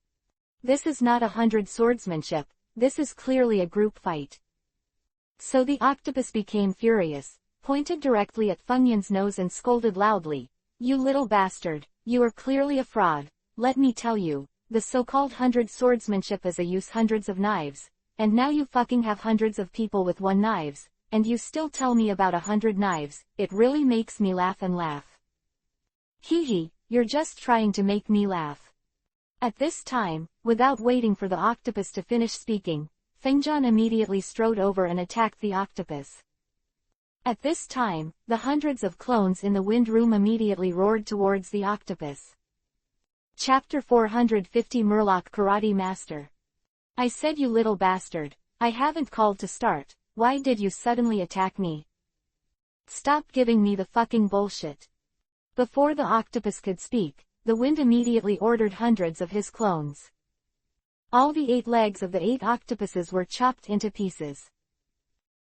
This is not 100 swordsmanship, this is clearly a group fight. So the octopus became furious, pointed directly at Feng Yan's nose and scolded loudly, "You little bastard, you are clearly a fraud. Let me tell you, the so-called 100 swordsmanship is a use hundreds of knives, and now you fucking have hundreds of people with one knives, and you still tell me about 100 knives. It really makes me laugh and laugh. Hee hee, you're just trying to make me laugh." At this time, without waiting for the octopus to finish speaking, Fengjian immediately strode over and attacked the octopus. At this time, the hundreds of clones in the wind room immediately roared towards the octopus. Chapter 450 Murloc Karate Master. "I said, you little bastard, I haven't called to start. Why did you suddenly attack me? Stop giving me the fucking bullshit." Before the octopus could speak, the wind immediately ordered hundreds of his clones. All the 8 legs of the 8 octopuses were chopped into pieces.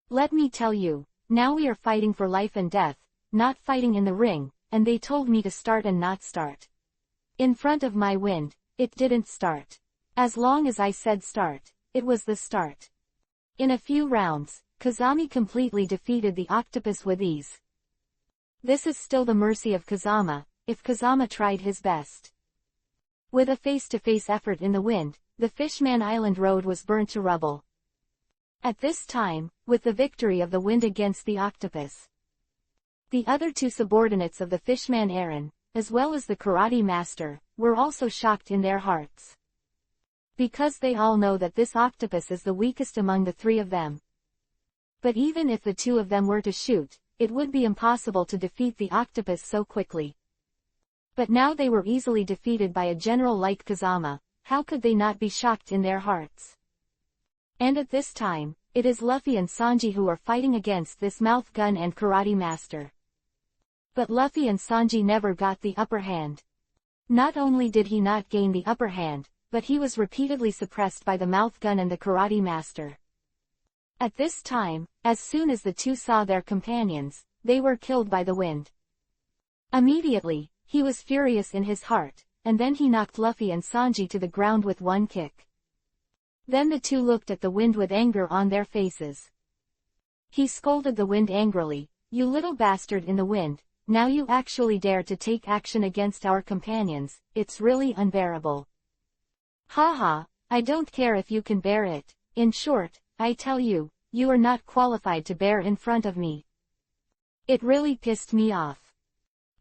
"Let me tell you, now we are fighting for life and death, not fighting in the ring, and they told me to start and not start. In front of my wind, it didn't start. As long as I said start, it was the start." In a few rounds, Kazami completely defeated the octopus with ease. This is still the mercy of Kazama, if Kazama tried his best. With a face-to-face effort in the wind, the Fishman Island road was burnt to rubble. At this time, with the victory of the wind against the octopus, the other 2 subordinates of the Fishman Aaron, as well as the karate master, were also shocked in their hearts. Because they all know that this octopus is the weakest among the 3 of them. But even if the 2 of them were to shoot, it would be impossible to defeat the octopus so quickly. But now they were easily defeated by a general like Kazama. How could they not be shocked in their hearts? And at this time, it is Luffy and Sanji who are fighting against this mouth gun and karate master. But Luffy and Sanji never got the upper hand. Not only did he not gain the upper hand, but he was repeatedly suppressed by the mouth gun and the karate master. At this time, as soon as the 2 saw their companions, they were killed by the wind. Immediately, he was furious in his heart, and then he knocked Luffy and Sanji to the ground with one kick. Then the 2 looked at the wind with anger on their faces. He scolded the wind angrily, "You little bastard in the wind, now you actually dare to take action against our companions. It's really unbearable. Haha, I don't care if you can bear it. In short, I tell you, you are not qualified to bear in front of me." It really pissed me off.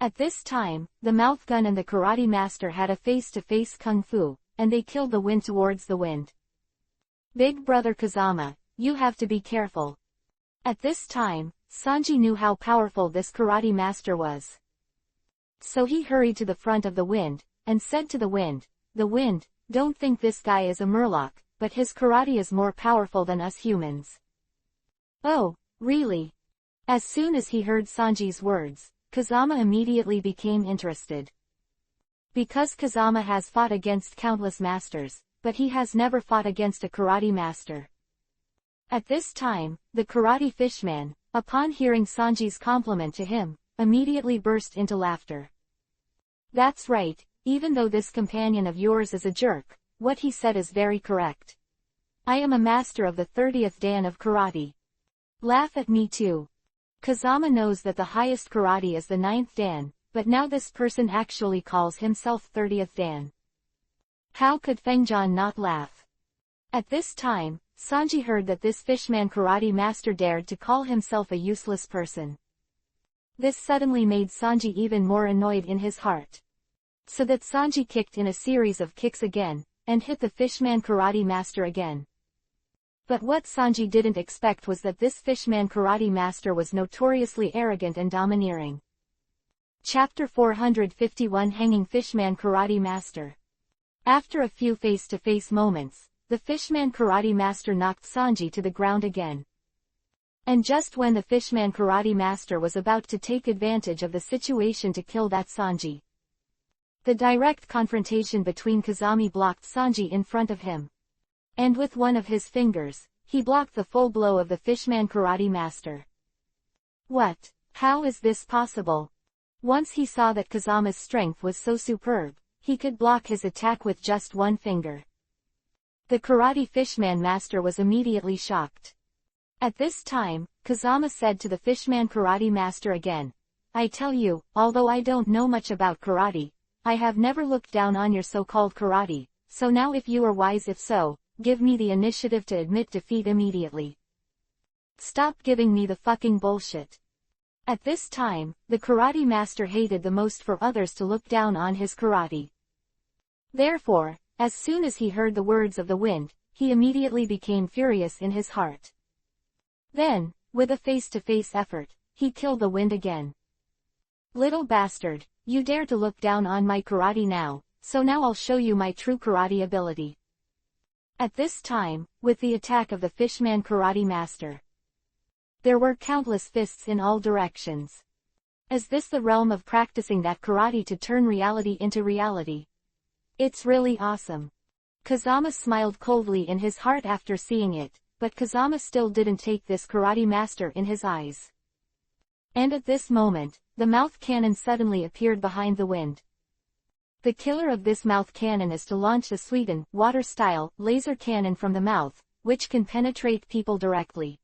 At this time, the mouth gun and the karate master had a face-to-face kung fu, and they killed the wind towards the wind. "Big brother Kazama, you have to be careful." At this time, Sanji knew how powerful this karate master was. So he hurried to the front of the wind, and said to the wind, "The wind, don't think this guy is a murloc, but his karate is more powerful than us humans." "Oh, really?" As soon as he heard Sanji's words, Kazama immediately became interested. Because Kazama has fought against countless masters, but he has never fought against a karate master. At this time, the karate fishman, upon hearing Sanji's compliment to him, immediately burst into laughter. "That's right, even though this companion of yours is a jerk, what he said is very correct. I am a master of the 30th dan of karate. Laugh at me too." Kazama knows that the highest karate is the 9th dan, but now this person actually calls himself 30th dan. How could Fengjian not laugh? At this time, Sanji heard that this fishman karate master dared to call himself a useless person. This suddenly made Sanji even more annoyed in his heart. So that Sanji kicked in a series of kicks again, and hit the fishman karate master again. But what Sanji didn't expect was that this fishman karate master was notoriously arrogant and domineering. Chapter 451 Hanging Fishman Karate Master. After a few face-to-face moments, the fishman karate master knocked Sanji to the ground again. And just when the fishman karate master was about to take advantage of the situation to kill that Sanji, the direct confrontation between Kazami blocked Sanji in front of him. And with one of his fingers, he blocked the full blow of the fishman karate master. What? How is this possible? Once he saw that Kazama's strength was so superb, he could block his attack with just one finger. The karate fishman master was immediately shocked. At this time, Kazama said to the fishman karate master again, I tell you, although I don't know much about karate, I have never looked down on your so-called karate, so now if you are wise if so, give me the initiative to admit defeat immediately. Stop giving me the fucking bullshit. At this time, the karate master hated the most for others to look down on his karate. Therefore, as soon as he heard the words of the wind, he immediately became furious in his heart. Then, with a face-to-face effort, he killed the wind again. Little bastard, you dare to look down on my karate now, so now I'll show you my true karate ability. At this time, with the attack of the fishman karate master, there were countless fists in all directions. Is this the realm of practicing that karate to turn reality into reality? It's really awesome. Kazama smiled coldly in his heart after seeing it, but Kazama still didn't take this karate master in his eyes. And at this moment, the mouth cannon suddenly appeared behind the wind. The killer of this mouth cannon is to launch a Sweden, water-style, laser cannon from the mouth, which can penetrate people directly.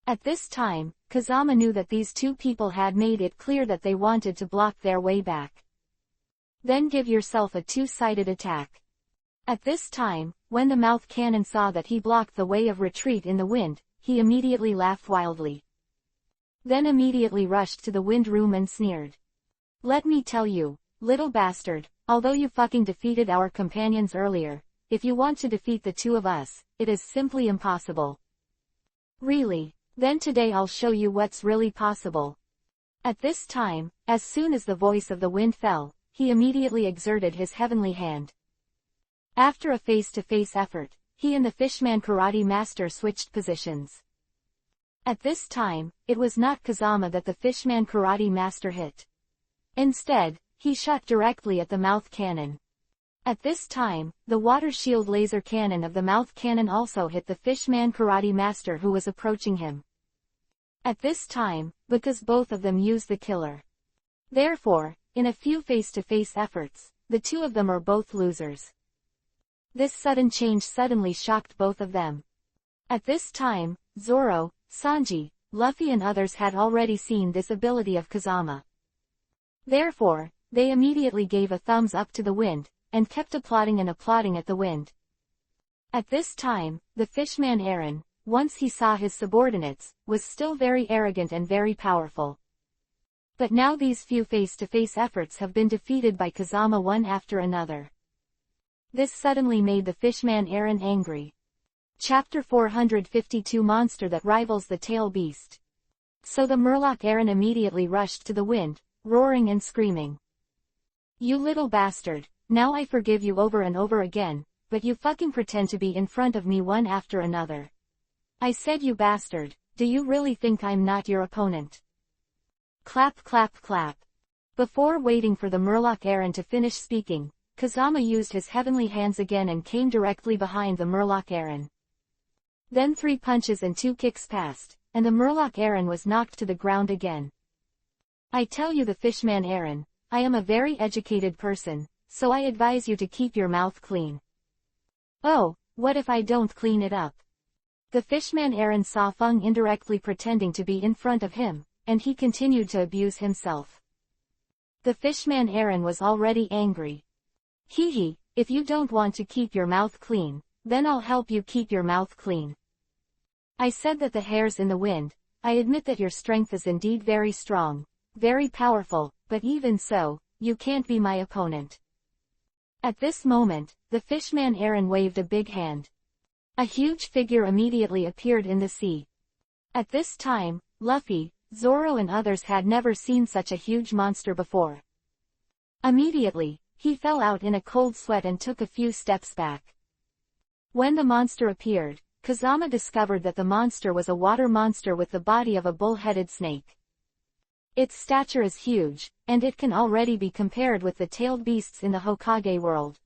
At this time, Kazama knew that these two people had made it clear that they wanted to block their way back. Then give yourself a two-sided attack. At this time, when the mouth cannon saw that he blocked the way of retreat in the wind, he immediately laughed wildly. Then immediately rushed to the wind room and sneered. Let me tell you, little bastard, although you fucking defeated our companions earlier, if you want to defeat the two of us, it is simply impossible. Really? Then today I'll show you what's really possible. At this time, as soon as the voice of the wind fell, he immediately exerted his heavenly hand. After a face-to-face effort, he and the fishman karate master switched positions. At this time, it was not Kazama that the fishman karate master hit. Instead, he shot directly at the mouth cannon. At this time, the water shield laser cannon of the mouth cannon also hit the fishman karate master who was approaching him. At this time, because both of them used the killer. Therefore, in a few face-to-face efforts, the two of them are both losers. This sudden change suddenly shocked both of them. At this time, Zoro, Sanji, Luffy and others had already seen this ability of Kazama. Therefore, they immediately gave a thumbs up to the wind, and kept applauding at the wind. At this time, the fishman Aaron, once he saw his subordinates, was still very arrogant and very powerful. But now these few face-to-face efforts have been defeated by Kazama one after another. This suddenly made the fishman Aaron angry. Chapter 452 Monster that rivals the tail beast. So the Murloc Aaron immediately rushed to the wind, roaring and screaming. You little bastard, now I forgive you over and over again, but you fucking pretend to be in front of me one after another. I said you bastard, do you really think I'm not your opponent? Clap clap clap. Before waiting for the Murloc Aaron to finish speaking, Kazama used his heavenly hands again and came directly behind the Murloc Aaron. Then 3 punches and 2 kicks passed, and the Murloc Aaron was knocked to the ground again. I tell you the fishman Aaron, I am a very educated person, so I advise you to keep your mouth clean. Oh, what if I don't clean it up? The fishman Aaron saw Feng indirectly pretending to be in front of him, and he continued to abuse himself. The fishman Aaron was already angry. Hee, if you don't want to keep your mouth clean, then I'll help you keep your mouth clean. I said that the hairs in the wind, I admit that your strength is indeed very strong, very powerful, but even so, you can't be my opponent. At this moment, the fishman Aaron waved a big hand. A huge figure immediately appeared in the sea. At this time, Luffy, Zoro and others had never seen such a huge monster before. Immediately, he fell out in a cold sweat and took a few steps back. When the monster appeared, Kazama discovered that the monster was a water monster with the body of a bull-headed snake. Its stature is huge, and it can already be compared with the tailed beasts in the Hokage world.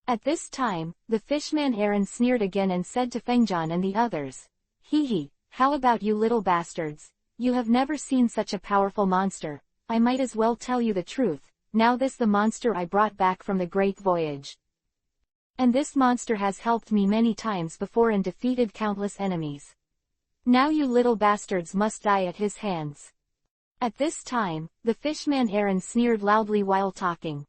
At this time, the fishman Aaron sneered again and said to Fengjan and the others, Hee, how about you little bastards? You have never seen such a powerful monster. I might as well tell you the truth, now this the monster I brought back from the Great Voyage. And this monster has helped me many times before and defeated countless enemies. Now you little bastards must die at his hands. At this time, the fishman Aaron sneered loudly while talking.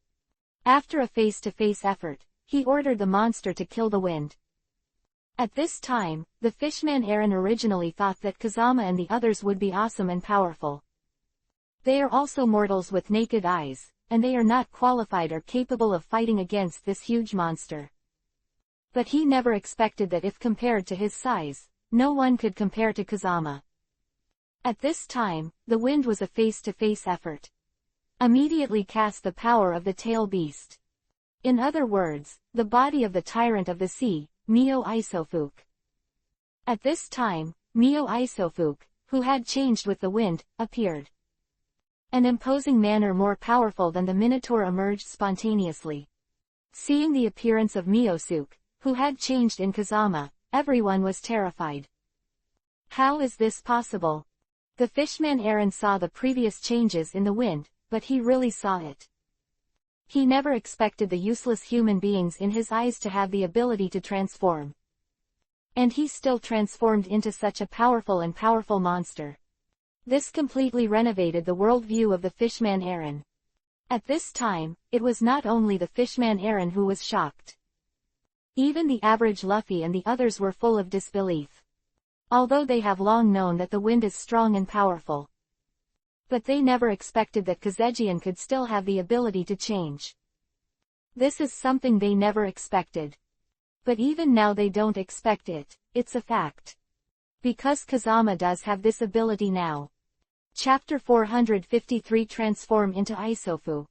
After a face-to-face effort, he ordered the monster to kill the wind. At this time, the fishman Aaron originally thought that Kazama and the others would be awesome and powerful. They are also mortals with naked eyes, and they are not qualified or capable of fighting against this huge monster. But he never expected that if compared to his size, no one could compare to Kazama. At this time, the wind was a face-to-face effort. Immediately cast the power of the tail beast. In other words, the body of the tyrant of the sea, Mio Isofuk. At this time, Mio Isofuk, who had changed with the wind, appeared. An imposing manner more powerful than the Minotaur emerged spontaneously. Seeing the appearance of Miosuk, who had changed in Kazama, everyone was terrified. How is this possible? The fishman Aaron saw the previous changes in the wind, but he really saw it. He never expected the useless human beings in his eyes to have the ability to transform. And he still transformed into such a powerful monster. This completely renovated the worldview of the fishman Aaron. At this time, it was not only the fishman Aaron who was shocked. Even the average Luffy and the others were full of disbelief. Although they have long known that the wind is strong and powerful. But they never expected that Kazegian could still have the ability to change. This is something they never expected. But even now they don't expect it, it's a fact. Because Kazama does have this ability now. Chapter 453 Transform into Isofu.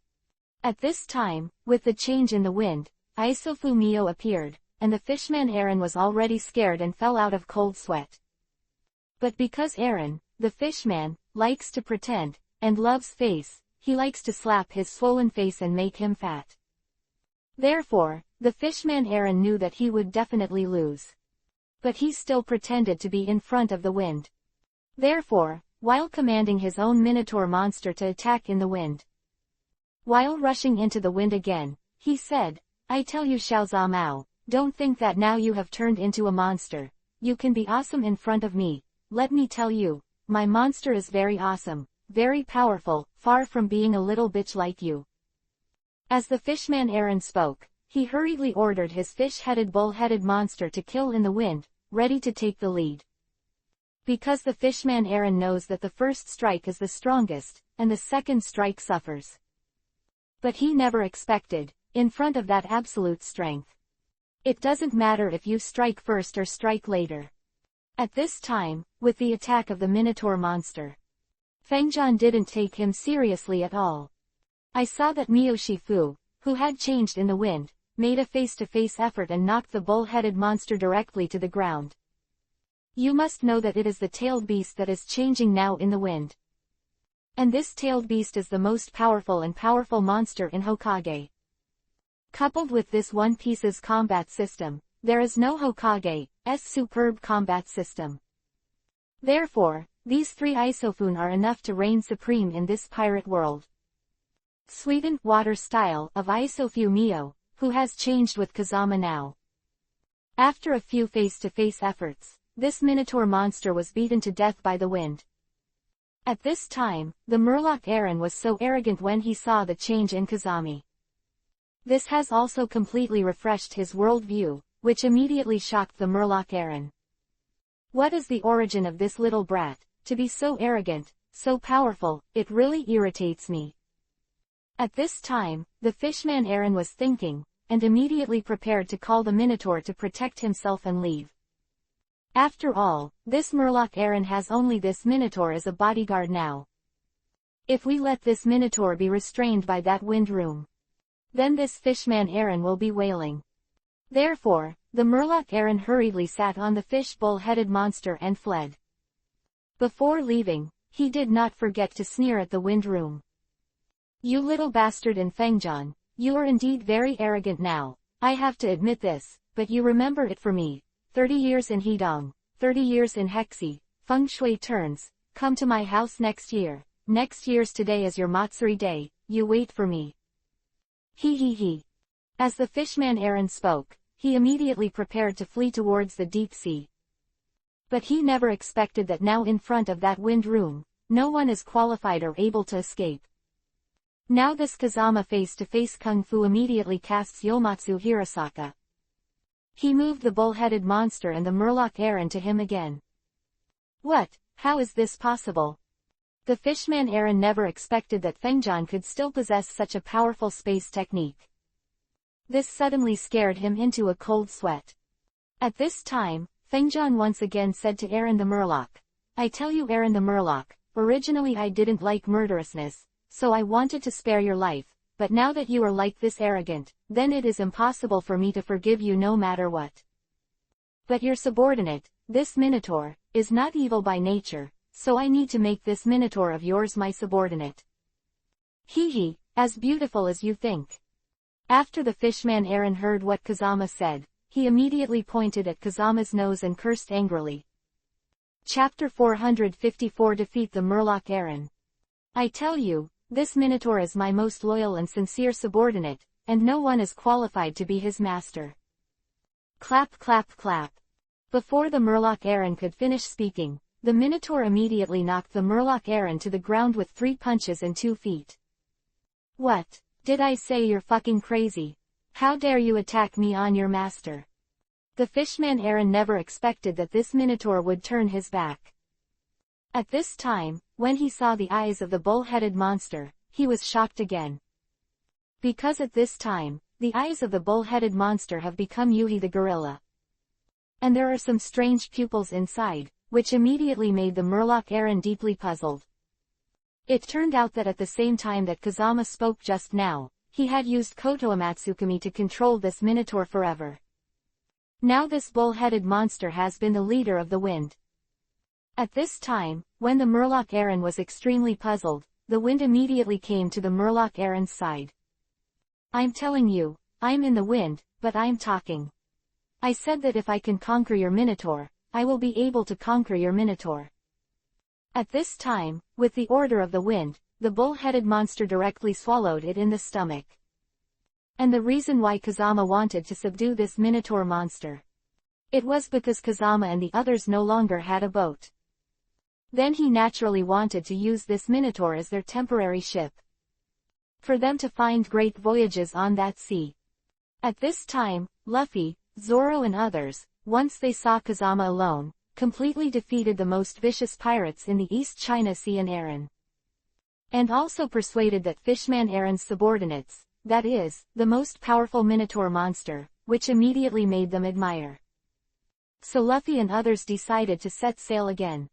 At this time, with the change in the wind, Isofu Mio appeared, and the fishman Aaron was already scared and fell out of cold sweat. But because Aaron, the fishman, likes to pretend, and loves face, he likes to slap his swollen face and make him fat. Therefore, the fishman Aaron knew that he would definitely lose. But he still pretended to be in front of the wind. Therefore, while commanding his own Minotaur monster to attack in the wind. While rushing into the wind again, he said, I tell you Xiao Zha Mao, don't think that now you have turned into a monster, you can be awesome in front of me. Let me tell you, my monster is very awesome, very powerful, far from being a little bitch like you. As the fishman Aaron spoke, he hurriedly ordered his fish-headed bull-headed monster to kill in the wind, ready to take the lead. Because the fishman Aaron knows that the first strike is the strongest, and the second strike suffers. But he never expected, in front of that absolute strength. It doesn't matter if you strike first or strike later. At this time, with the attack of the Minotaur monster, Fengjian didn't take him seriously at all. I saw that Mio Shifu, who had changed in the wind, made a face-to-face effort and knocked the bull-headed monster directly to the ground. You must know that it is the tailed beast that is changing now in the wind. And this tailed beast is the most powerful monster in Hokage. Coupled with this One Piece's combat system, there is no Hokage's superb combat system. Therefore, these three Isofun are enough to reign supreme in this pirate world. Sweetened water style of Isofu Mio, who has changed with Kazama now. After a few face-to-face efforts, this Minotaur monster was beaten to death by the wind. At this time, the Murloc Aaron was so arrogant when he saw the change in Kazami. This has also completely refreshed his worldview, which immediately shocked the Murloc Aaron. What is the origin of this little brat, to be so arrogant, so powerful? It really irritates me. At this time, the fishman Aaron was thinking, and immediately prepared to call the Minotaur to protect himself and leave. After all, this Murloc Aaron has only this Minotaur as a bodyguard now. If we let this Minotaur be restrained by that wind room, then this fishman Aaron will be wailing. Therefore, the Murloc Aaron hurriedly sat on the fish bull-headed monster and fled. Before leaving, he did not forget to sneer at the wind room. You little bastard in Fengjian, you are indeed very arrogant now, I have to admit this, but you remember it for me, 30 years in Hedong, 30 years in Hexi, Feng Shui turns, come to my house next year's today is your Matsuri day, you wait for me. He. As the fishman Aaron spoke, he immediately prepared to flee towards the deep sea. But he never expected that now in front of that wind room, no one is qualified or able to escape. Now this Kazama face-to-face kung fu immediately casts Yomatsu Hirasaka. He moved the bull-headed monster and the Murloc Aaron to him again. What? How is this possible? The fishman Aaron never expected that Fengjian could still possess such a powerful space technique. This suddenly scared him into a cold sweat. At this time, Fengjian once again said to Aaron the Murloc, "I tell you Aaron the Murloc, originally I didn't like murderousness, so I wanted to spare your life, but now that you are like this arrogant, then it is impossible for me to forgive you no matter what. But your subordinate, this Minotaur, is not evil by nature, so I need to make this Minotaur of yours my subordinate." Hee, as beautiful as you think. After the fishman Aaron heard what Kazama said, he immediately pointed at Kazama's nose and cursed angrily. Chapter 454 Defeat the Murloc Aaron. I tell you, this Minotaur is my most loyal and sincere subordinate, and no one is qualified to be his master. Clap clap clap. Before the Murloc Aaron could finish speaking, the Minotaur immediately knocked the Murloc Aaron to the ground with 3 punches and 2 feet. What? Did I say you're fucking crazy? How dare you attack me on your master? The fishman Aaron never expected that this Minotaur would turn his back. At this time, when he saw the eyes of the bull-headed monster, he was shocked again. Because at this time, the eyes of the bull-headed monster have become Yuhi the gorilla. And there are some strange pupils inside, which immediately made the Murloc Aaron deeply puzzled. It turned out that at the same time that Kazama spoke just now, he had used Koto Amatsukami to control this Minotaur forever. Now this bull-headed monster has been the leader of the wind. At this time, when the Murloc Aaron was extremely puzzled, the wind immediately came to the Murloc Aaron's side. I'm telling you, I'm in the wind, but I'm talking. I said that if I can conquer your Minotaur, I will be able to conquer your Minotaur. At this time, with the order of the wind, the bull-headed monster directly swallowed it in the stomach. And the reason why Kazama wanted to subdue this Minotaur monster. It was because Kazama and the others no longer had a boat. Then he naturally wanted to use this Minotaur as their temporary ship. For them to find great voyages on that sea. At this time, Luffy, Zoro and others, once they saw Kazama alone, completely defeated the most vicious pirates in the East China Sea and Aaron. And also persuaded that Fishman Aaron's subordinates, that is, the most powerful Minotaur monster, which immediately made them admire. So Luffy and others decided to set sail again.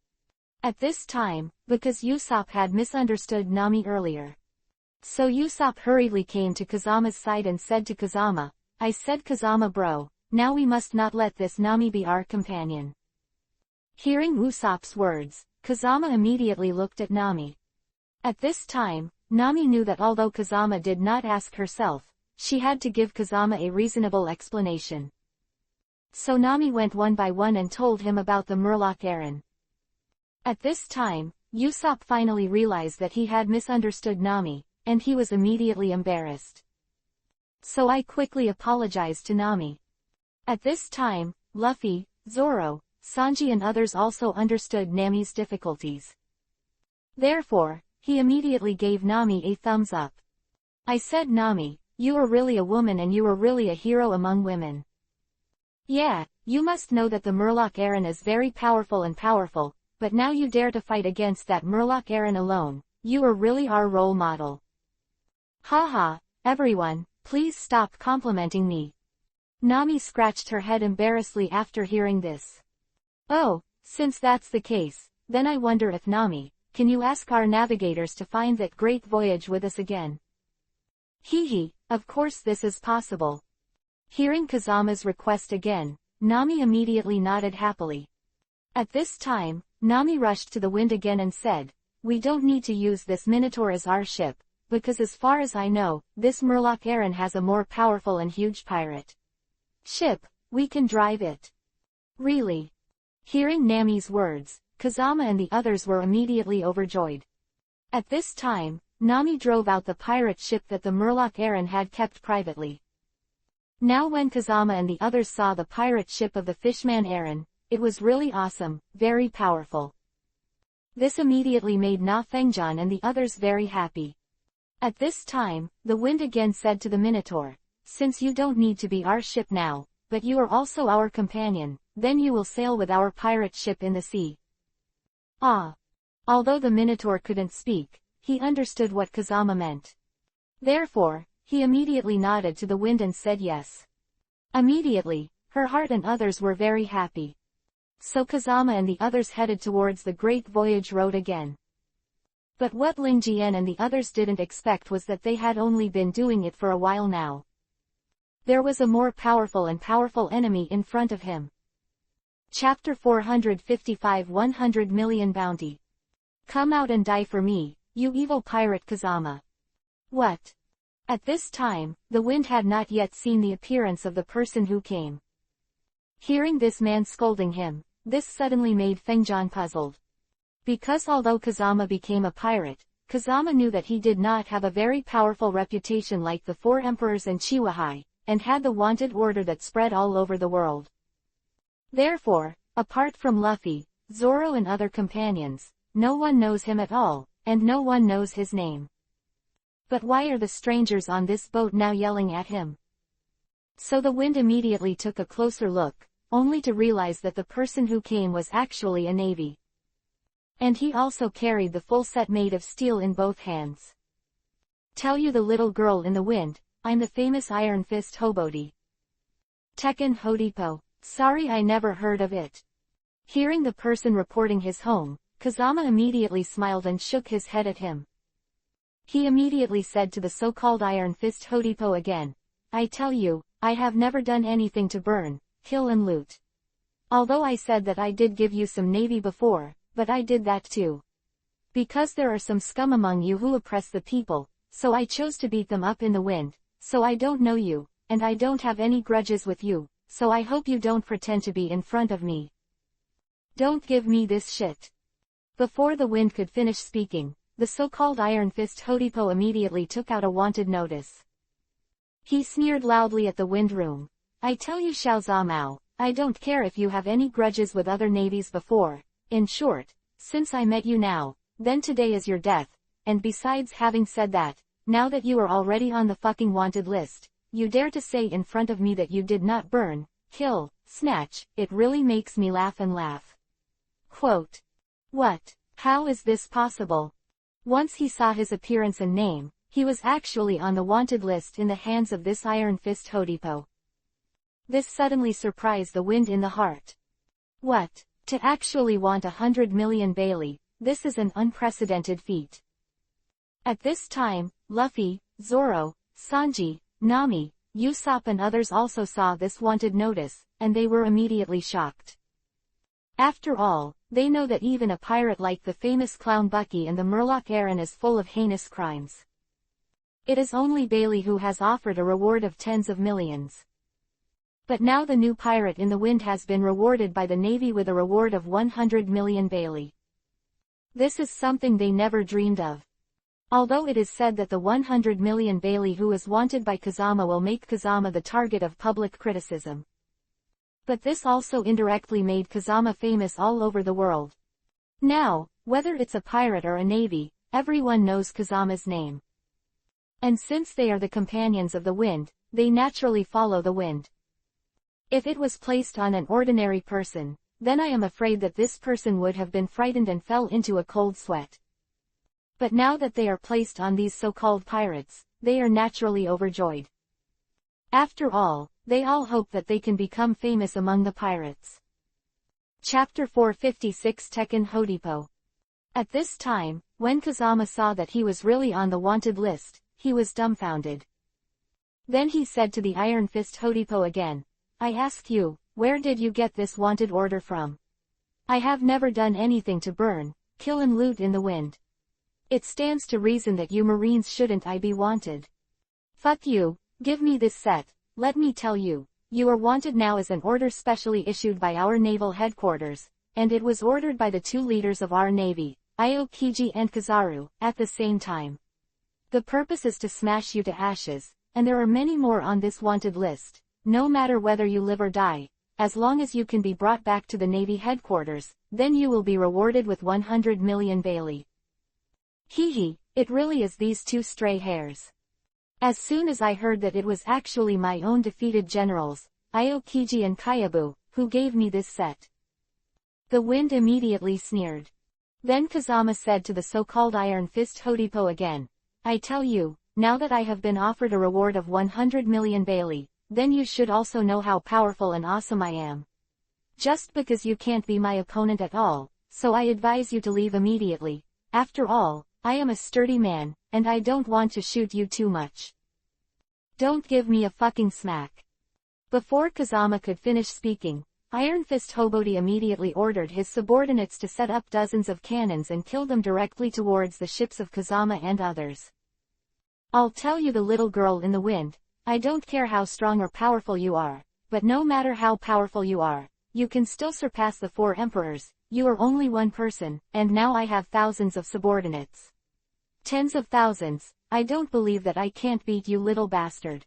At this time, because Usopp had misunderstood Nami earlier. So Usopp hurriedly came to Kazama's side and said to Kazama, I said Kazama bro, now we must not let this Nami be our companion. Hearing Usopp's words, Kazama immediately looked at Nami. At this time, Nami knew that although Kazama did not ask herself, she had to give Kazama a reasonable explanation. So Nami went one by one and told him about the Murloc Aaron. At this time, Usopp finally realized that he had misunderstood Nami, and he was immediately embarrassed. So I quickly apologized to Nami. At this time, Luffy, Zoro, Sanji and others also understood Nami's difficulties. Therefore, he immediately gave Nami a thumbs up. I said Nami, you are really a woman and you are really a hero among women. Yeah, you must know that the Murloc Aaron is very powerful, but now you dare to fight against that Murloc Aaron alone, you are really our role model. Haha, everyone, please stop complimenting me. Nami scratched her head embarrassedly after hearing this. Oh, since that's the case, then I wonder if Nami, can you ask our navigators to find that great voyage with us again? Hee, of course this is possible. Hearing Kazama's request again, Nami immediately nodded happily. At this time, Nami rushed to the wind again and said, we don't need to use this Minotaur as our ship, because as far as I know, this Murloc Aaron has a more powerful and huge pirate ship, we can drive it. Really? Hearing Nami's words, Kazama and the others were immediately overjoyed. At this time, Nami drove out the pirate ship that the Murloc Aaron had kept privately. Now when Kazama and the others saw the pirate ship of the Fishman Aaron, it was really awesome, very powerful. This immediately made Na Fengjian and the others very happy. At this time, the wind again said to the Minotaur, "Since you don't need to be our ship now, but you are also our companion, then you will sail with our pirate ship in the sea." Ah! Although the Minotaur couldn't speak, he understood what Kazama meant. Therefore, he immediately nodded to the wind and said yes. Immediately, her heart and others were very happy. So Kazama and the others headed towards the Great Voyage Road again. But what Ling Jian and the others didn't expect was that they had only been doing it for a while now. There was a more powerful enemy in front of him. Chapter 455 100 Million Bounty. Come out and die for me, you evil pirate Kazama. What? At this time, the wind had not yet seen the appearance of the person who came. Hearing this man scolding him, this suddenly made Fengjian puzzled. Because although Kazama became a pirate, Kazama knew that he did not have a very powerful reputation like the four emperors and Chiwahai, and had the wanted order that spread all over the world. Therefore, apart from Luffy, Zoro and other companions, no one knows him at all, and no one knows his name. But why are the strangers on this boat now yelling at him? So the wind immediately took a closer look, only to realize that the person who came was actually a navy. And he also carried the full set made of steel in both hands. Tell you the little girl in the wind, I'm the famous Iron Fist Hobody. Tekken Hodipo, sorry I never heard of it. Hearing the person reporting his home, Kazama immediately smiled and shook his head at him. He immediately said to the so-called Iron Fist Hodipo again, I tell you, I have never done anything to burn, kill and loot. Although I said that I did give you some navy before, but I did that too. Because there are some scum among you who oppress the people, so I chose to beat them up in the wind, so I don't know you, and I don't have any grudges with you, so I hope you don't pretend to be in front of me. Don't give me this shit. Before the wind could finish speaking, the so-called Iron Fist Hodipo immediately took out a wanted notice. He sneered loudly at the wind room. I tell you Xiao Zamao, I don't care if you have any grudges with other navies before. In short, since I met you now, then today is your death, and besides having said that, now that you are already on the fucking wanted list, you dare to say in front of me that you did not burn, kill, snatch, it really makes me laugh and laugh. Quote. What? How is this possible? Once he saw his appearance and name, he was actually on the wanted list in the hands of this Iron Fist Hodipo. This suddenly surprised the wind in the heart. What? To actually want 100 million Bailey, this is an unprecedented feat. At this time, Luffy, Zoro, Sanji, Nami, Usopp and others also saw this wanted notice, and they were immediately shocked. After all, they know that even a pirate like the famous clown Bucky and the Murloc Aaron is full of heinous crimes. It is only Bailey who has offered a reward of tens of millions. But now the new pirate in the wind has been rewarded by the Navy with a reward of 100 million Bailey. This is something they never dreamed of. Although it is said that the 100 million Bailey who is wanted by Kazama will make Kazama the target of public criticism. But this also indirectly made Kazama famous all over the world. Now, whether it's a pirate or a navy, everyone knows Kazama's name. And since they are the companions of the wind, they naturally follow the wind. If it was placed on an ordinary person, then I am afraid that this person would have been frightened and fell into a cold sweat. But now that they are placed on these so-called pirates, they are naturally overjoyed. After all, they all hope that they can become famous among the pirates. Chapter 456 Tekken Hodipo. At this time, when Kazama saw that he was really on the wanted list, he was dumbfounded. Then he said to the Iron Fist Hodipo again, I ask you, where did you get this wanted order from? I have never done anything to burn, kill and loot in the wind. It stands to reason that you Marines shouldn't I be wanted. Fuck you, give me this set, let me tell you, you are wanted now as an order specially issued by our naval headquarters, and it was ordered by the two leaders of our navy, Aokiji and Kizaru, at the same time. The purpose is to smash you to ashes, and there are many more on this wanted list. No matter whether you live or die, as long as you can be brought back to the Navy headquarters, then you will be rewarded with 100 million Bailey. Hee, it really is these two stray hairs. As soon as I heard that it was actually my own defeated generals, Aokiji and Kyabu, who gave me this set. The wind immediately sneered. Then Kazama said to the so-called Iron Fist Hodipo again, I tell you, now that I have been offered a reward of 100 million Bailey, then you should also know how powerful and awesome I am. Just because you can't be my opponent at all, so I advise you to leave immediately. After all, I am a sturdy man, and I don't want to shoot you too much. Don't give me a fucking smack. Before Kazama could finish speaking, Iron Fist Hobody immediately ordered his subordinates to set up dozens of cannons and kill them directly towards the ships of Kazama and others. I'll tell you, the little girl in the wind, I don't care how strong or powerful you are, but no matter how powerful you are, you can still surpass the 4 emperors. You are only one person, and now I have thousands of subordinates. Tens of thousands. I don't believe that I can't beat you, little bastard.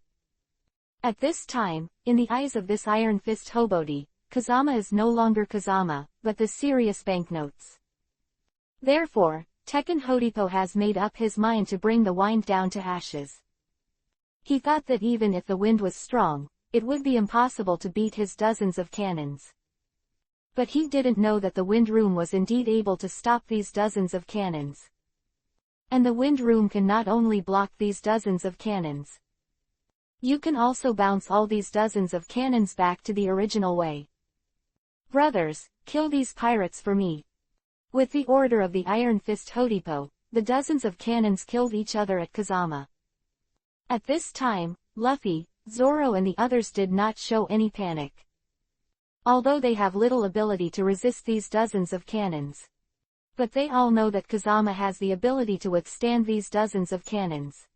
At this time, in the eyes of this Iron Fist Hobody, Kazama is no longer Kazama, but the serious banknotes. Therefore, Tekken Hodipo has made up his mind to bring the wind down to ashes. He thought that even if the wind was strong, it would be impossible to beat his dozens of cannons. But he didn't know that the wind room was indeed able to stop these dozens of cannons. And the wind room can not only block these dozens of cannons. You can also bounce all these dozens of cannons back to the original way. Brothers, kill these pirates for me. With the order of the Iron Fist Hodipo, the dozens of cannons killed each other at Kazama. At this time, Luffy, Zoro and the others did not show any panic. Although they have little ability to resist these dozens of cannons. But they all know that Kazama has the ability to withstand these dozens of cannons.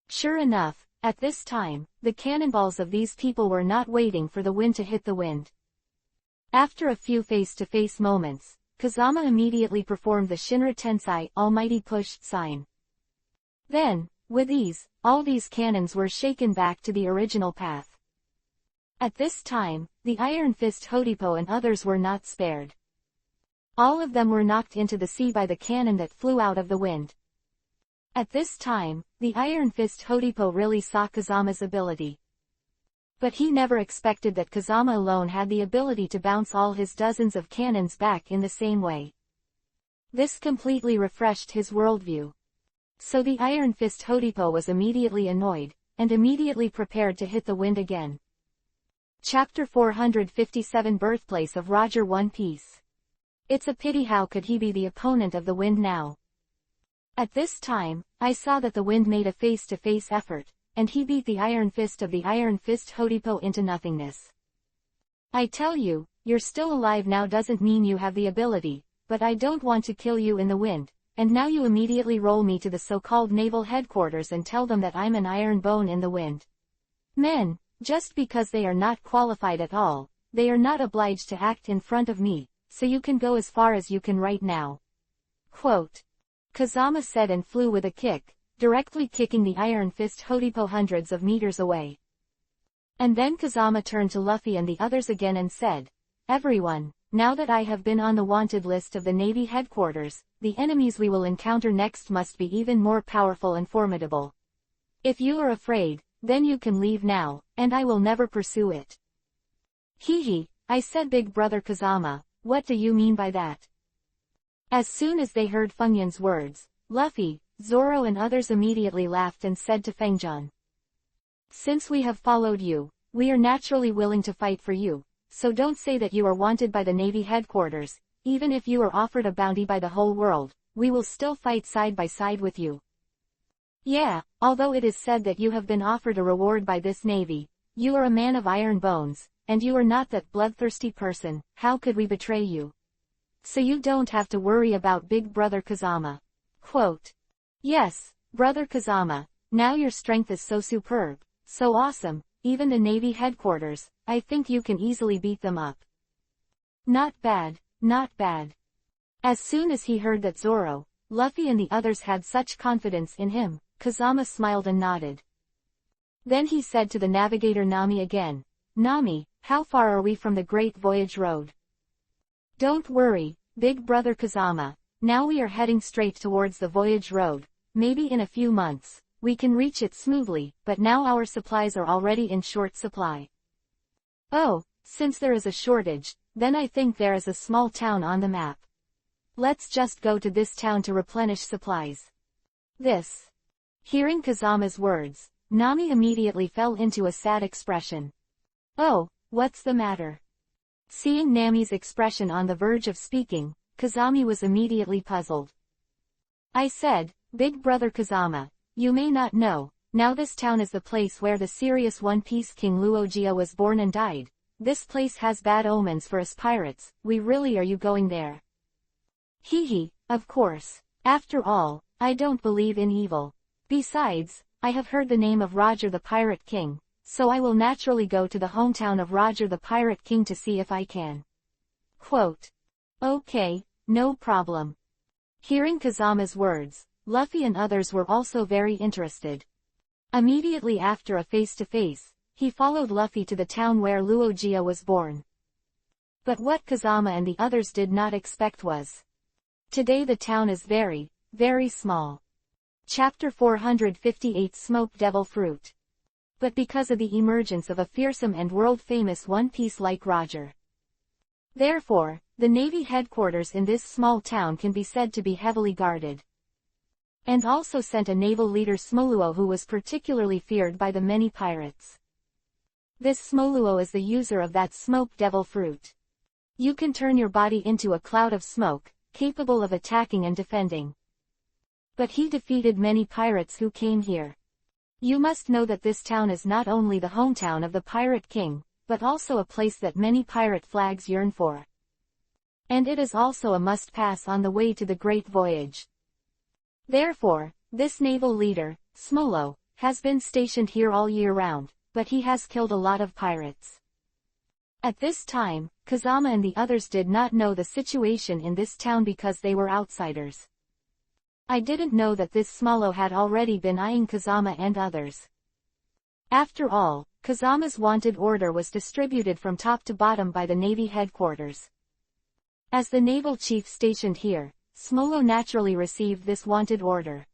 Sure enough, at this time, the cannonballs of these people were not waiting for the wind to hit the wind. After a few face-to-face moments, Kazama immediately performed the Shinra Tensei Almighty Push sign. Then, with ease, all these cannons were shaken back to the original path. At this time, the Iron Fist Hodipo and others were not spared. All of them were knocked into the sea by the cannon that flew out of the wind. At this time, the Iron Fist Hodipo really saw Kazama's ability. But he never expected that Kazama alone had the ability to bounce all his dozens of cannons back in the same way. This completely refreshed his worldview. So the Iron Fist Hodipo was immediately annoyed, and immediately prepared to hit the wind again. Chapter 457 Birthplace of Roger One Piece. It's a pity, how could he be the opponent of the wind now? At this time, I saw that the wind made a face-to-face effort, and he beat the Iron Fist of the Iron Fist Hodipo into nothingness. I tell you, you're still alive now doesn't mean you have the ability, but I don't want to kill you in the wind, and now you immediately roll me to the so-called naval headquarters and tell them that I'm an iron bone in the wind. Men, just because they are not qualified at all, they are not obliged to act in front of me, so you can go as far as you can right now. Quote. Kazama said and flew with a kick, directly kicking the Iron Fist Hodipo hundreds of meters away. And then Kazama turned to Luffy and the others again and said, Everyone, now that I have been on the wanted list of the Navy headquarters, the enemies we will encounter next must be even more powerful and formidable. If you are afraid, then you can leave now, and I will never pursue it. Hee, I said, Big Brother Kazama, what do you mean by that? As soon as they heard Funyun's words, Luffy, Zoro and others immediately laughed and said to Fengjian. Since we have followed you, we are naturally willing to fight for you, so don't say that you are wanted by the Navy headquarters. Even if you are offered a bounty by the whole world, we will still fight side by side with you. Yeah, although it is said that you have been offered a reward by this Navy, you are a man of iron bones, and you are not that bloodthirsty person. How could we betray you? So you don't have to worry about Big Brother Kazama. Quote. Yes, Brother Kazama, now your strength is so superb, so awesome, even the Navy headquarters, I think you can easily beat them up. Not bad, not bad. As soon as he heard that Zoro, Luffy and the others had such confidence in him, Kazama smiled and nodded. Then he said to the navigator Nami again, Nami, How far are we from the Great Voyage Road? Don't worry, Big Brother Kazama. Now we are heading straight towards the Voyage Road. Maybe in a few months, we can reach it smoothly, but now our supplies are already in short supply. Oh, since there is a shortage, then I think there is a small town on the map. Let's just go to this town to replenish supplies. This. Hearing Kazama's words, Nami immediately fell into a sad expression. Oh, what's the matter? Seeing Nami's expression on the verge of speaking, Kazami was immediately puzzled. I said, Big Brother Kazama, you may not know, now this town is the place where the serious One Piece King Luogia was born and died. This place has bad omens for us pirates. Are you going there? Hee, of course. After all, I don't believe in evil. Besides, I have heard the name of Roger the Pirate King, so I will naturally go to the hometown of Roger the Pirate King to see if I can. Quote. Okay, no problem. Hearing Kazama's words, Luffy and others were also very interested. Immediately after a face-to-face, he followed Luffy to the town where Luogia was born. But what Kazama and the others did not expect was, today the town is very, very small. Chapter 458 Smoke Devil Fruit. But because of the emergence of a fearsome and world-famous One Piece like Roger. Therefore, the Navy headquarters in this small town can be said to be heavily guarded. And also sent a naval leader Smoluo who was particularly feared by the many pirates. This Smoluo is the user of that smoke devil fruit. You can turn your body into a cloud of smoke, capable of attacking and defending. But he defeated many pirates who came here. You must know that this town is not only the hometown of the Pirate King, but also a place that many pirate flags yearn for. And it is also a must-pass on the way to the Great Voyage. Therefore, this naval leader, Smolo, has been stationed here all year round, but he has killed a lot of pirates. At this time, Kazama and the others did not know the situation in this town because they were outsiders. I didn't know that this Smolo had already been eyeing Kazama and others. After all, Kazama's wanted order was distributed from top to bottom by the Navy headquarters. As the naval chief stationed here, Smolo naturally received this wanted order.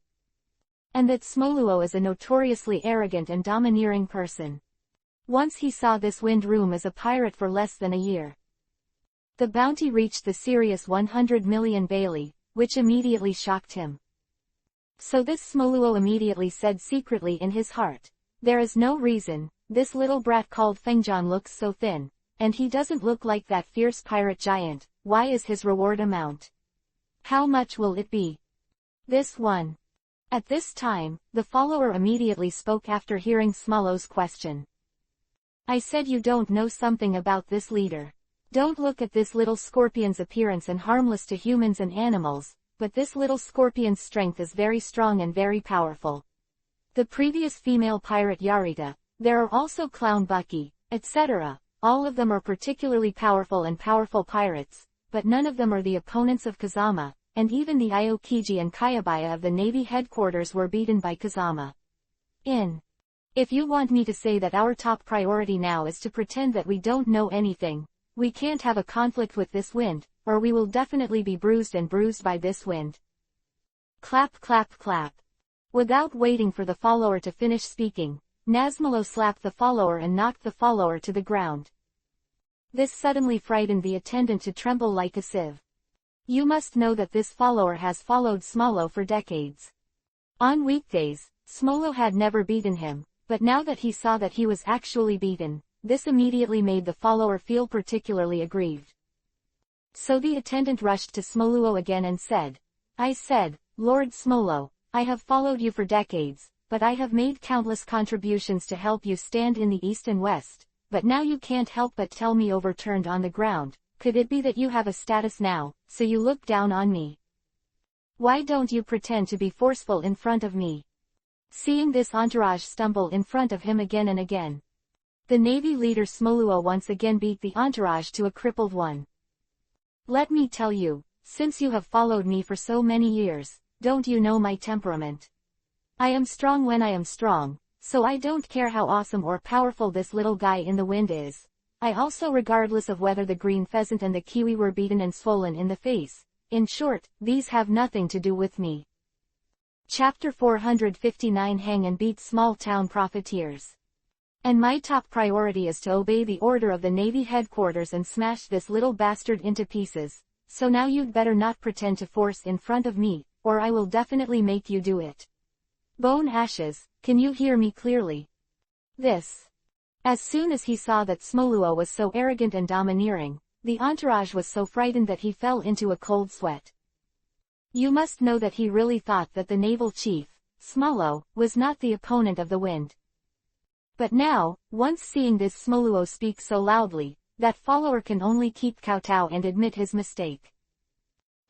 And that Smoluo is a notoriously arrogant and domineering person. Once he saw this Wind Room as a pirate for less than a year. The bounty reached the serious 100 million Bailey, which immediately shocked him. So this Smoluo immediately said secretly in his heart, there is no reason, this little brat called Fengjian looks so thin, and he doesn't look like that fierce pirate giant. Why is his reward amount? How much will it be? This one. At this time, the follower immediately spoke after hearing Smolo's question. I said you don't know something about this leader. Don't look at this little scorpion's appearance and harmless to humans and animals, but this little scorpion's strength is very strong and very powerful. The previous female pirate Yarita, there are also Clown Bucky, etc. All of them are particularly powerful and powerful pirates, but none of them are the opponents of Kazama, and even the Aokiji and Kayabaya of the Navy headquarters were beaten by Kazama. If you want me to say that our top priority now is to pretend that we don't know anything, we can't have a conflict with this wind, or we will definitely be bruised by this wind. Clap clap clap. Without waiting for the follower to finish speaking, Nazmalo slapped the follower and knocked the follower to the ground. This suddenly frightened the attendant to tremble like a sieve. You must know that this follower has followed Smolo for decades. On weekdays, Smolo had never beaten him, but now that he saw that he was actually beaten, this immediately made the follower feel particularly aggrieved. So the attendant rushed to Smoluo again and said, I said, Lord Smolo, I have followed you for decades, but I have made countless contributions to help you stand in the east and west, but now you can't help but tell me overturned on the ground. Could it be that you have a status now, so you look down on me? Why don't you pretend to be forceful in front of me? Seeing this entourage stumble in front of him again and again, the Navy leader Smoluo once again beat the entourage to a crippled one. Let me tell you, since you have followed me for so many years, don't you know my temperament? I am strong when I am strong, so I don't care how awesome or powerful this little guy in the wind is. I also regardless of whether the green pheasant and the kiwi were beaten and swollen in the face. In short, these have nothing to do with me. Chapter 459 Hang and Beat Small Town Profiteers. And my top priority is to obey the order of the Navy headquarters and smash this little bastard into pieces, so now you'd better not pretend to force in front of me, or I will definitely make you do it. Bone Ashes, can you hear me clearly? This. As soon as he saw that Smoluo was so arrogant and domineering, the entourage was so frightened that he fell into a cold sweat. You must know that he really thought that the naval chief, Smoluo, was not the opponent of the wind. But now, once seeing this Smoluo speak so loudly, that follower can only keep kowtow and admit his mistake.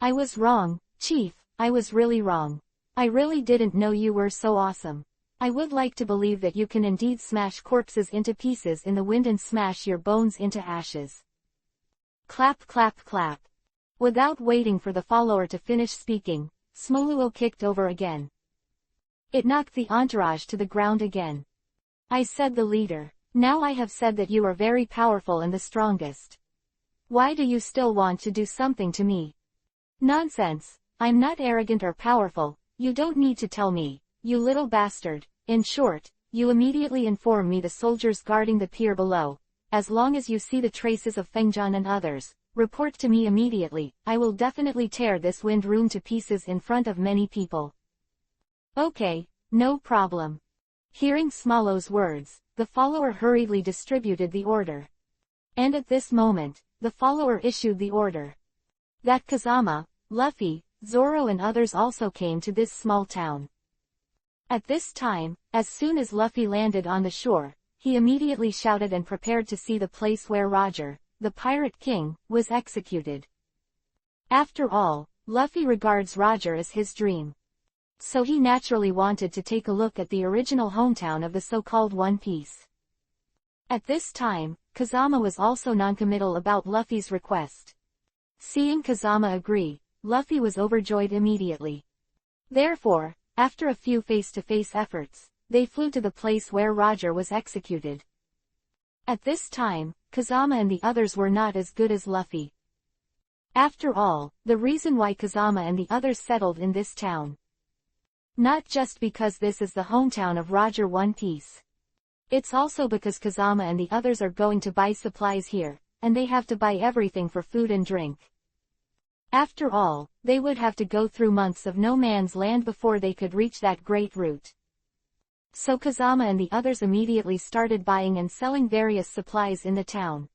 I was wrong, Chief, I was really wrong. I really didn't know you were so awesome. I would like to believe that you can indeed smash corpses into pieces in the wind and smash your bones into ashes. Clap clap clap. Without waiting for the follower to finish speaking, Smoluo kicked over again. It knocked the entourage to the ground again. I said the leader. Now I have said that you are very powerful and the strongest. Why do you still want to do something to me? Nonsense, I'm not arrogant or powerful, you don't need to tell me, you little bastard. In short, you immediately inform me the soldiers guarding the pier below. As long as you see the traces of Fengjian and others, report to me immediately. I will definitely tear this wind room to pieces in front of many people. Okay, no problem. Hearing Smoluo's words, the follower hurriedly distributed the order. And at this moment, the follower issued the order that Kazama, Luffy, Zoro and others also came to this small town. At this time, as soon as Luffy landed on the shore, he immediately shouted and prepared to see the place where Roger, the Pirate King, was executed. After all, Luffy regards Roger as his dream. So he naturally wanted to take a look at the original hometown of the so-called One Piece. At this time, Kazama was also noncommittal about Luffy's request. Seeing Kazama agree, Luffy was overjoyed immediately. Therefore, after a few face-to-face efforts, they flew to the place where Roger was executed. At this time, Kazama and the others were not as good as Luffy. After all, the reason why Kazama and the others settled in this town. Not just because this is the hometown of Roger One Piece. It's also because Kazama and the others are going to buy supplies here, and they have to buy everything for food and drink. After all, they would have to go through months of no man's land before they could reach that great route. So Kazama and the others immediately started buying and selling various supplies in the town.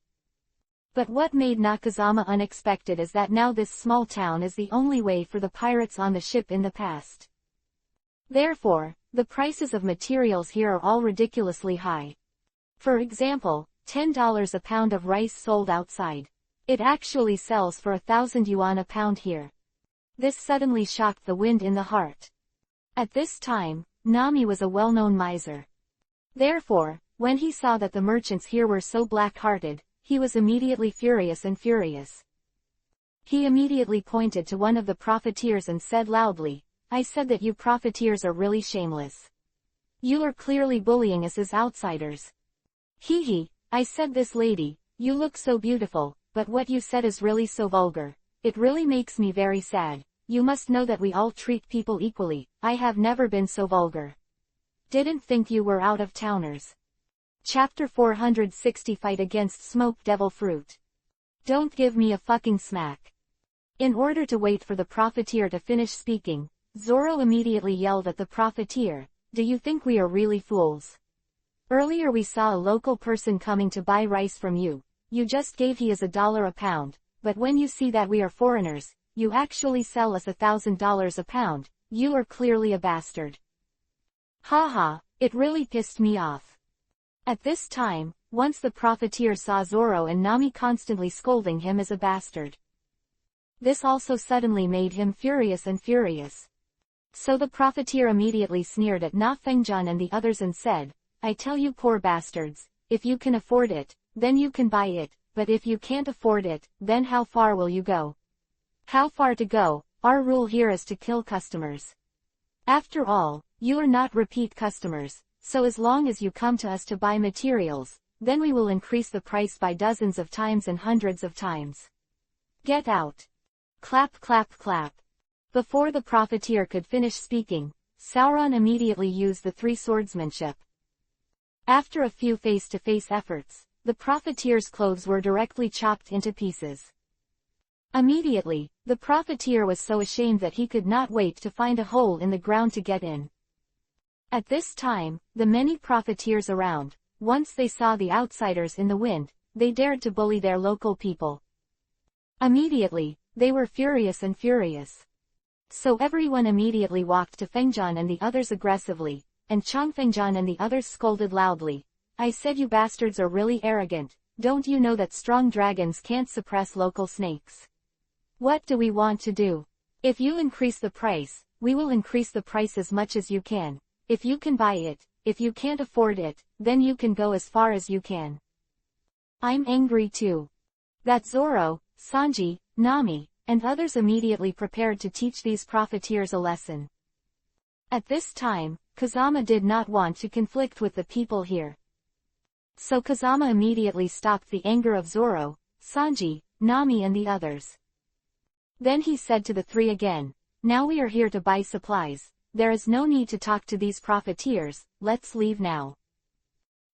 But what made Nakazama unexpected is that now this small town is the only way for the pirates on the ship in the past. Therefore, the prices of materials here are all ridiculously high. For example, $10 a pound of rice sold outside. It actually sells for 1,000 yuan a pound here. This suddenly shocked the wind in the heart. At this time, Nami was a well-known miser. Therefore, when he saw that the merchants here were so black-hearted, he was immediately furious. He immediately pointed to one of the profiteers and said loudly, I said that you profiteers are really shameless. You are clearly bullying us as outsiders. Hee, I said this lady, you look so beautiful, but what you said is really so vulgar. It really makes me very sad. You must know that we all treat people equally. I have never been so vulgar. Didn't think you were out-of-towners. Chapter 460 Fight Against Smoked Devil Fruit. Don't give me a fucking smack. In order to wait for the profiteer to finish speaking, Zoro immediately yelled at the profiteer, do you think we are really fools? Earlier we saw a local person coming to buy rice from you. You just gave he is $1 a pound, but when you see that we are foreigners, you actually sell us $1,000 a pound, you are clearly a bastard. Haha, it really pissed me off. At this time, once the profiteer saw Zoro and Nami constantly scolding him as a bastard. This also suddenly made him furious. So the profiteer immediately sneered at Na Fengjian and the others and said, I tell you poor bastards, if you can afford it, then you can buy it, but if you can't afford it, then how far will you go? How far to go? Our rule here is to kill customers. After all, you are not repeat customers, so as long as you come to us to buy materials, then we will increase the price by dozens of times and hundreds of times. Get out. Clap clap clap. Before the profiteer could finish speaking, Sauron immediately used the three swordsmanship. After a few face-to-face efforts, the profiteer's clothes were directly chopped into pieces. Immediately, the profiteer was so ashamed that he could not wait to find a hole in the ground to get in. At this time, the many profiteers around, once they saw the outsiders in the wind, they dared to bully their local people. Immediately, they were furious. So everyone immediately walked to Fengjian and the others aggressively, and Chongfengjian and the others scolded loudly. I said you bastards are really arrogant, don't you know that strong dragons can't suppress local snakes? What do we want to do? If you increase the price, we will increase the price as much as you can. If you can buy it, if you can't afford it, then you can go as far as you can. I'm angry too. That Zoro, Sanji, Nami, and others immediately prepared to teach these profiteers a lesson. At this time, Kazama did not want to conflict with the people here. So Kazama immediately stopped the anger of Zoro, Sanji, Nami and the others. Then he said to the three again, now we are here to buy supplies, there is no need to talk to these profiteers, let's leave now.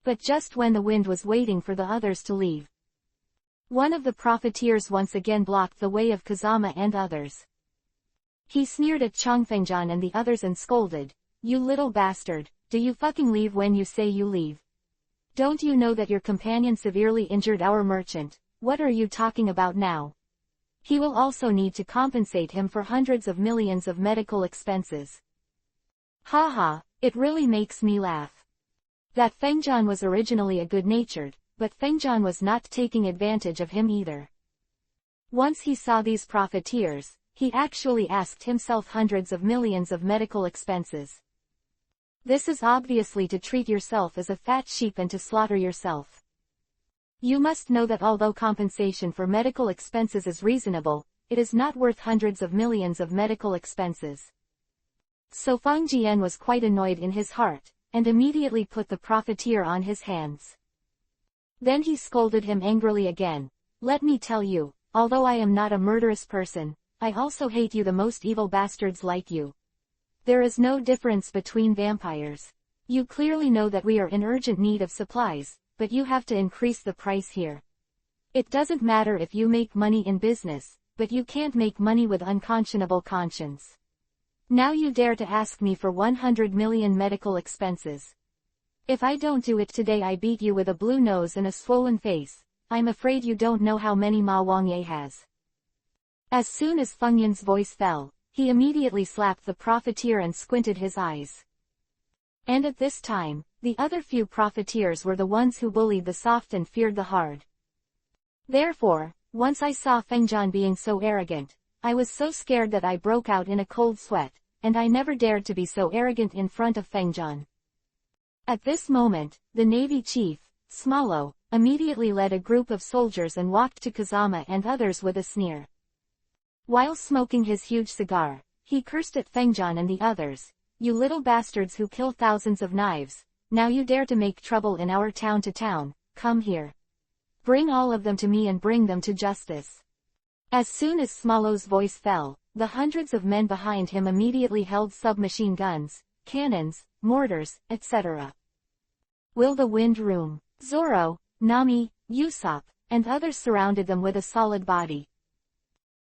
But just when the wind was waiting for the others to leave, one of the profiteers once again blocked the way of Kazama and others. He sneered at Chongfengjian and the others and scolded, you little bastard, do you fucking leave when you say you leave? Don't you know that your companion severely injured our merchant? What are you talking about now? He will also need to compensate him for hundreds of millions of medical expenses. Haha, it really makes me laugh. That Fengjian was originally a good-natured, but Fengjian was not taking advantage of him either. Once he saw these profiteers, he actually asked himself hundreds of millions of medical expenses. This is obviously to treat yourself as a fat sheep and to slaughter yourself. You must know that although compensation for medical expenses is reasonable, it is not worth hundreds of millions of medical expenses. So Feng Jian was quite annoyed in his heart, and immediately put the profiteer on his hands. Then he scolded him angrily again. Let me tell you, although I am not a murderous person, I also hate you, the most evil bastards like you. There is no difference between vampires. You clearly know that we are in urgent need of supplies, but you have to increase the price here. It doesn't matter if you make money in business, but you can't make money with unconscionable conscience. Now you dare to ask me for 100 million medical expenses. If I don't do it today, I beat you with a blue nose and a swollen face. I'm afraid you don't know how many Ma Wangye has. As soon as Feng Yan's voice fell, he immediately slapped the profiteer and squinted his eyes. And at this time, the other few profiteers were the ones who bullied the soft and feared the hard. Therefore, once I saw Fengjian being so arrogant, I was so scared that I broke out in a cold sweat, and I never dared to be so arrogant in front of Fengjian. At this moment, the Navy chief, Smalo, immediately led a group of soldiers and walked to Kazama and others with a sneer. While smoking his huge cigar, he cursed at Fengjian and the others, you little bastards who kill thousands of knives, now you dare to make trouble in our town to town, come here. Bring all of them to me and bring them to justice. As soon as Smalo's voice fell, the hundreds of men behind him immediately held submachine guns, cannons, mortars, etc. Will the wind room? Zoro, Nami, Usopp, and others surrounded them with a solid body,